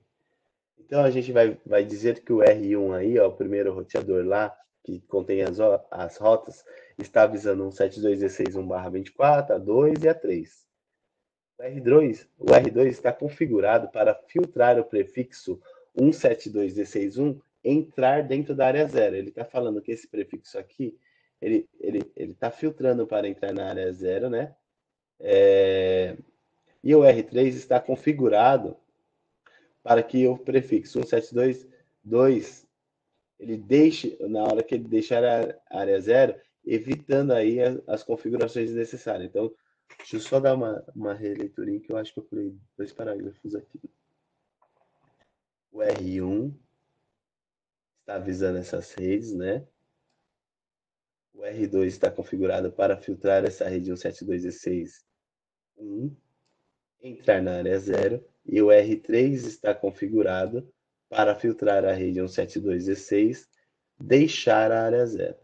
Então a gente vai dizer que o R1 aí, ó, o primeiro roteador lá, que contém as rotas, está avisando um 7216/24, a 2 e a 3. O R2 está configurado para filtrar o prefixo 17216.1 entrar dentro da área zero. Ele está falando que esse prefixo aqui, ele está filtrando para entrar na área zero, né? E o R3 está configurado para que o prefixo 172.2 ele deixe, na hora que ele deixar a área zero, evitando aí as configurações necessárias. Então, deixa eu só dar uma releiturinha que eu acho que eu pulei 2 parágrafos aqui. O R1 está avisando essas redes, né? O R2 está configurado para filtrar essa rede 172.16.1, entrar na área zero, e o R3 está configurado para filtrar a rede 172.16, deixar a área zero.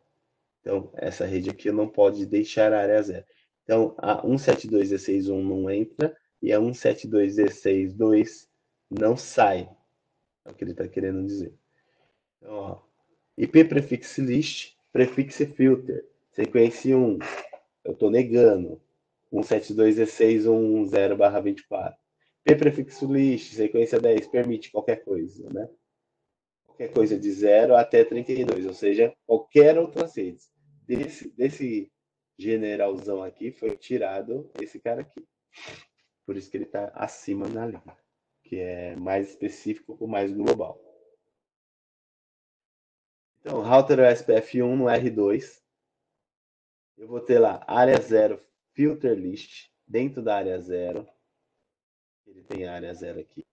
Então, essa rede aqui não pode deixar a área zero. Então, a 172.16.1 não entra e a 172.16.2 não sai. É o que ele está querendo dizer. Então, ó, IP prefix list, prefix filter, sequência 1, eu estou negando. 172.16.1.0/24. IP prefixo list, sequência 10, permite qualquer coisa, né? Qualquer coisa de 0 até 32, ou seja, qualquer outra rede. Desse generalzão aqui foi tirado esse cara aqui. Por isso que ele está acima na linha, que é mais específico ou mais global. Então, router SPF1 no R2. Eu vou ter lá área 0 filter list. Dentro da área 0, ele tem área 0 aqui.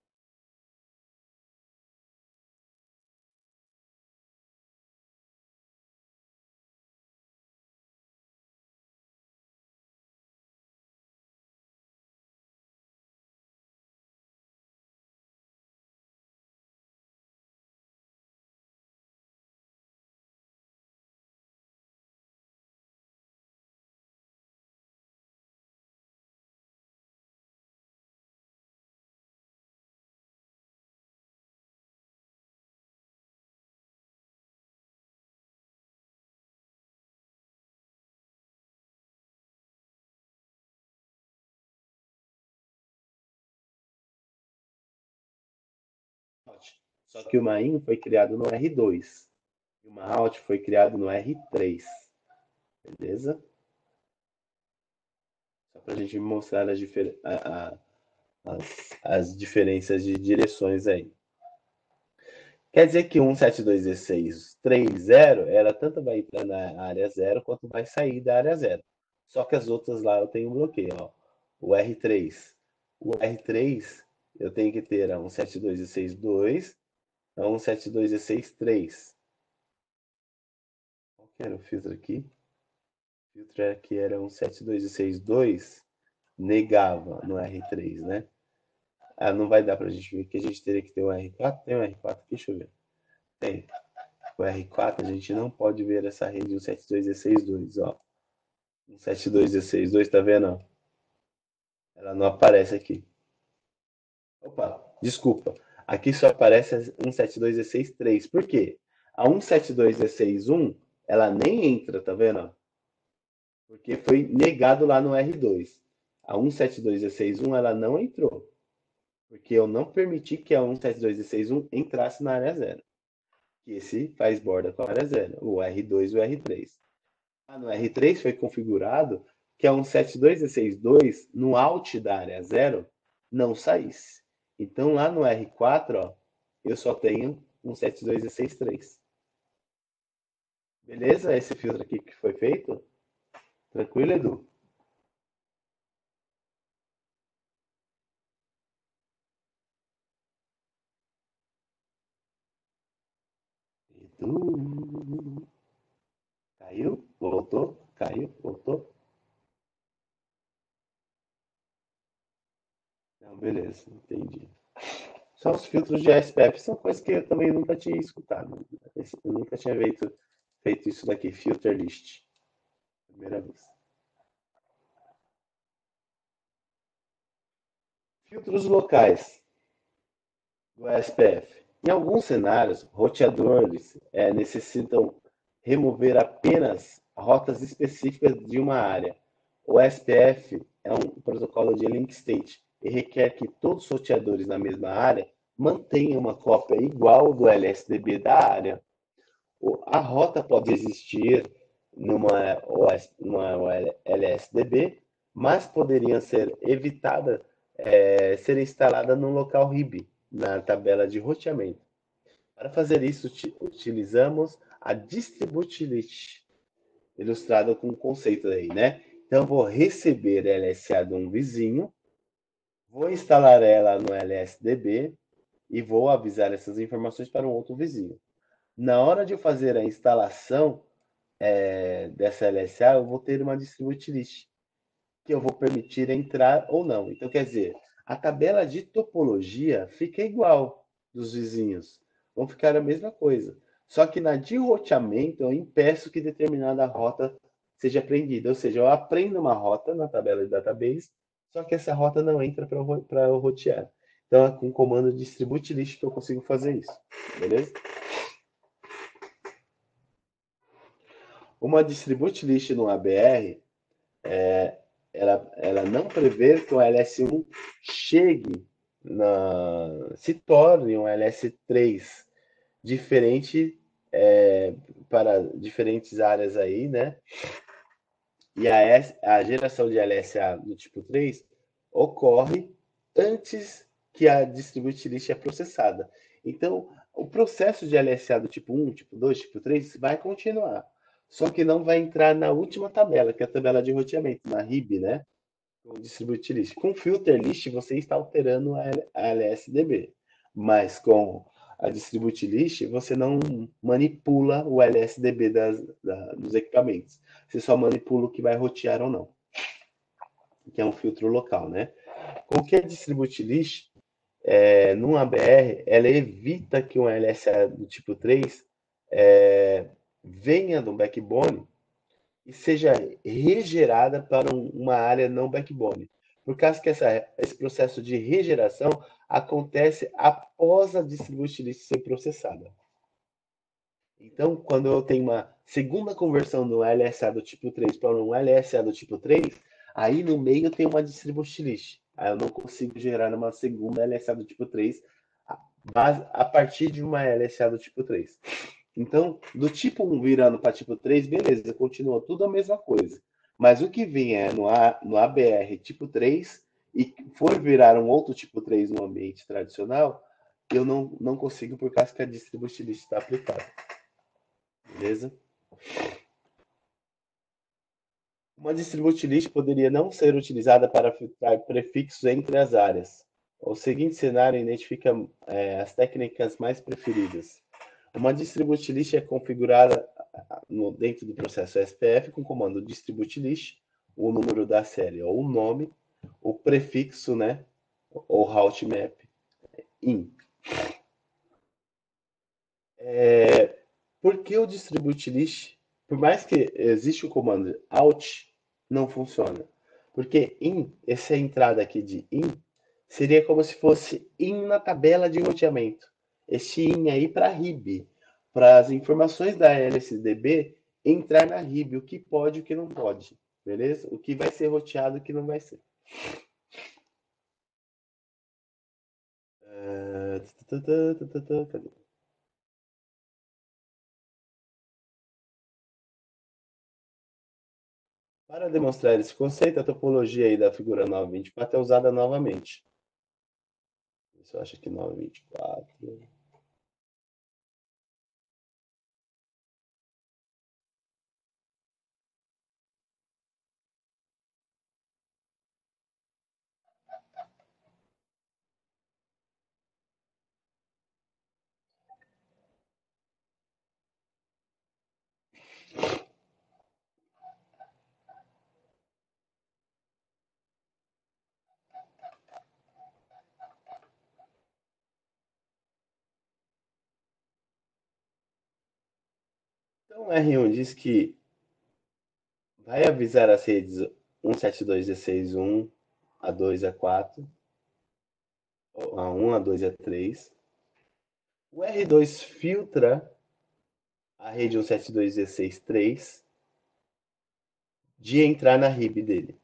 Só que uma in foi criado no R2 e uma out foi criado no R3. Beleza? Só para a gente mostrar as diferenças de direções aí. Quer dizer que 172.16.3.0 ela tanto vai entrar na área 0 quanto vai sair da área 0. Só que as outras lá eu tenho um bloqueio. Ó. O R3. O R3 eu tenho que ter a 172.16.2 a 172.16.3. Qual que era o filtro aqui? O filtro aqui era 172.16.2 negava no R3, né? Ah, não vai dar para a gente ver que a gente teria que ter um R4. Tem um R4 aqui, deixa eu ver. Tem. O R4 a gente não pode ver essa rede 172.16.2, ó. 172.16.2, tá vendo? Ela não aparece aqui. Opa, desculpa. Aqui só aparece 172.16.3. Por quê? A 172.16.1, ela nem entra, tá vendo? Porque foi negado lá no R2. A 172.16.1, ela não entrou. Porque eu não permiti que a 172.16.1 entrasse na área 0. Que esse faz borda com a área 0, o R2 e o R3. No R3 foi configurado que a 172.16.2, no out da área 0, não saísse. Então, lá no R4, ó, eu só tenho 172.16.3. Beleza? Esse filtro aqui que foi feito? Tranquilo, Edu? Edu. Caiu? Voltou? Caiu? Voltou? Não, beleza, entendi. Só os filtros de SPF são coisas que eu também nunca tinha escutado. Eu nunca tinha feito isso daqui, filter list. Primeira vez. Filtros locais do SPF. Em alguns cenários, roteadores necessitam remover apenas rotas específicas de uma área. O SPF é um protocolo de link state e requer que todos os roteadores na mesma área mantenham uma cópia igual do LSDB da área. A rota pode existir numa LSDB, mas poderiam ser evitadas ser instalada no local RIB, na tabela de roteamento. Para fazer isso, utilizamos a Distribute List, ilustrada com o conceito aí, né? Então, vou receber a LSA de um vizinho, vou instalar ela no LSDB e vou avisar essas informações para um outro vizinho. Na hora de fazer a instalação dessa LSA, eu vou ter uma Distribute List, que eu vou permitir entrar ou não. Então, quer dizer, a tabela de topologia fica igual dos vizinhos. Vão ficar a mesma coisa. Só que na de roteamento, eu impeço que determinada rota seja aprendida. Ou seja, eu aprendo uma rota na tabela de database, só que essa rota não entra para eu rotear. Então, é com o comando distribute list que eu consigo fazer isso. Beleza? Uma distribute list no ABR ela não prevê que o LS1 chegue se torne um LS3 diferente para diferentes áreas aí, né? E a geração de LSA do tipo 3 ocorre antes que a distribute list é processada. Então, o processo de LSA do tipo 1, tipo 2, tipo 3 vai continuar. Só que não vai entrar na última tabela, que é a tabela de roteamento, na RIB, né? O distribute list. Com filter list, você está alterando a LSDB. Mas com a distribute list, você não manipula o LSDB dos equipamentos. Você só manipula o que vai rotear ou não. Que é um filtro local, né? Com que a distribute list, num ABR, ela evita que um LSA do tipo 3 venha do backbone e seja regerada para uma área não backbone. Por causa que esse processo de regeração acontece após a distribute list ser processada. Então, quando eu tenho uma segunda conversão do LSA do tipo 3 para um LSA do tipo 3, aí no meio tem uma distribute list. Aí eu não consigo gerar uma segunda LSA do tipo 3 a partir de uma LSA do tipo 3. Então, do tipo 1 virando para tipo 3, beleza, continua tudo a mesma coisa. Mas o que vinha no ABR tipo 3 e for virar um outro tipo 3 no ambiente tradicional, eu não consigo por causa que a distribution list está aplicada. Beleza? Uma distribution list poderia não ser utilizada para filtrar prefixos entre as áreas. O seguinte cenário identifica as técnicas mais preferidas. Uma distribute list é configurada dentro do processo SPF com o comando distribute list, o número da série ou o nome, o prefixo, né, ou route map in. Por que o distribute list, por mais que existe o comando out, não funciona? Porque in, essa entrada aqui de in, seria como se fosse in na tabela de roteamento. Este in aí para RIB, para as informações da LSDB entrar na RIB, o que pode e o que não pode, beleza? O que vai ser roteado e o que não vai ser. Cadê? Para demonstrar esse conceito, a topologia aí da figura 924 é usada novamente. Isso eu acho que 924. Então, o R1 diz que vai avisar as redes 172.16.1, A2, A4, A1, A2 e A3. O R2 filtra a rede 172.16.3 de entrar na RIB dele,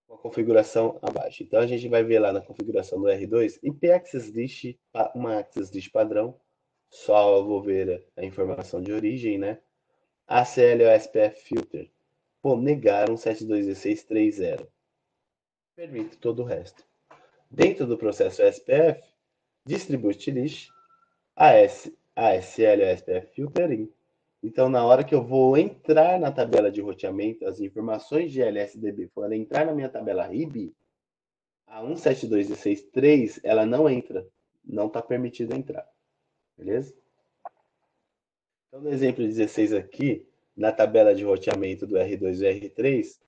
com a configuração abaixo. Então a gente vai ver lá na configuração do R2, IP Access List, uma Access List padrão, só eu vou ver a informação de origem, né? ACL ou SPF Filter. Pô, negaram 172.16.3.0. Permite todo o resto. Dentro do processo SPF, Distribute List, ASL ou SPF Filtering. Então, na hora que eu vou entrar na tabela de roteamento, as informações de LSDB forem entrar na minha tabela RIB, a 172.16.3 ela não entra, não está permitido entrar, beleza? Então, no exemplo 16 aqui, na tabela de roteamento do R2 e R3,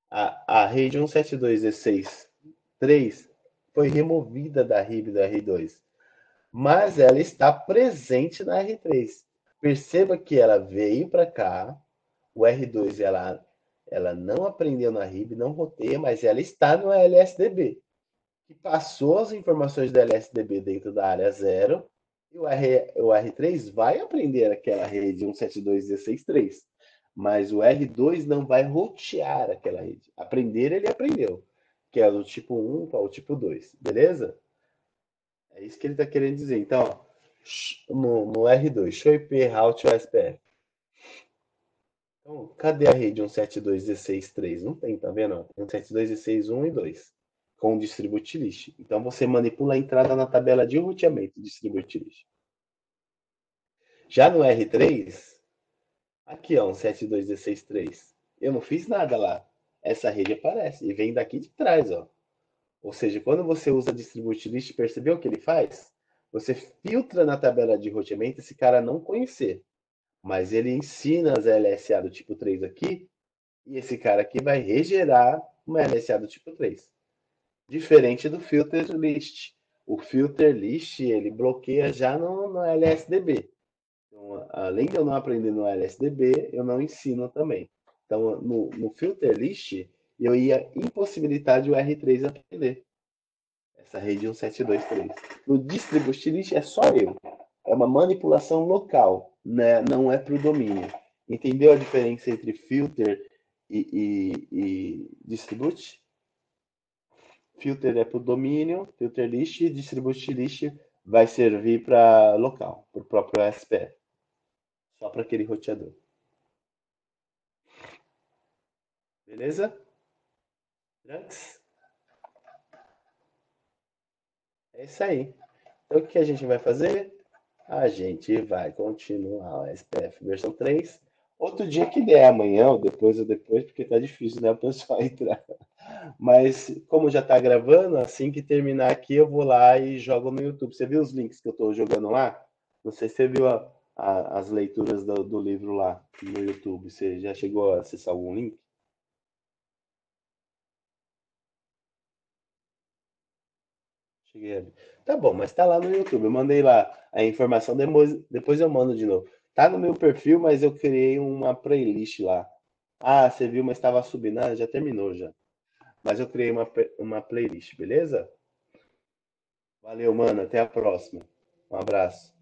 a rede 172.16.3 foi removida da RIB do R2, mas ela está presente na R3. Perceba que ela veio para cá, o R2 ela não aprendeu na RIB, não roteia, mas ela está no LSDB, que passou as informações do LSDB dentro da área 0, e o R3 vai aprender aquela rede 172.16.3, mas o R2 não vai rotear aquela rede. Aprender, ele aprendeu, que é do tipo 1 para o tipo 2, beleza? É isso que ele está querendo dizer. Então, ó, no R2, show IP, route ou SPF. Então, cadê a rede 172.16.3? Não tem, tá vendo? 172.16.1 e 2, com distribute list. Então, você manipula a entrada na tabela de roteamento distribute list. Já no R3, aqui, ó, 172.16.3. Eu não fiz nada lá. Essa rede aparece e vem daqui de trás, ó. Ou seja, quando você usa distribute list, percebeu o que ele faz? Você filtra na tabela de roteamento esse cara não conhecer. Mas ele ensina as LSA do tipo 3 aqui, e esse cara aqui vai regerar uma LSA do tipo 3. Diferente do filter list. O filter list, ele bloqueia já no LSDB. Então, além de eu não aprender no LSDB, eu não ensino também. Então, no filter list, eu ia impossibilitar de o R3 aprender essa rede 172.3. No distribute list é só eu. É uma manipulação local, né? Não é para o domínio. Entendeu a diferença entre filter e distribute? Filter é para o domínio, filter list, distribute list vai servir para local, para o próprio SPF, só para aquele roteador. Beleza? Trunks? É isso aí. Então, o que a gente vai fazer? A gente vai continuar o SPF versão 3. Outro dia que der, amanhã ou depois, porque tá difícil, né? O pessoal entrar. Mas, como já tá gravando, assim que terminar aqui, eu vou lá e jogo no YouTube. Você viu os links que eu tô jogando lá? Não sei se você viu as leituras do livro lá no YouTube. Você já chegou a acessar algum link? Cheguei a ver. Tá bom, mas tá lá no YouTube. Eu mandei lá a informação, depois eu mando de novo. Tá no meu perfil, mas eu criei uma playlist lá. Ah, você viu, mas estava subindo. Ah, já terminou já. Mas eu criei uma playlist, beleza? Valeu, mano. Até a próxima. Um abraço.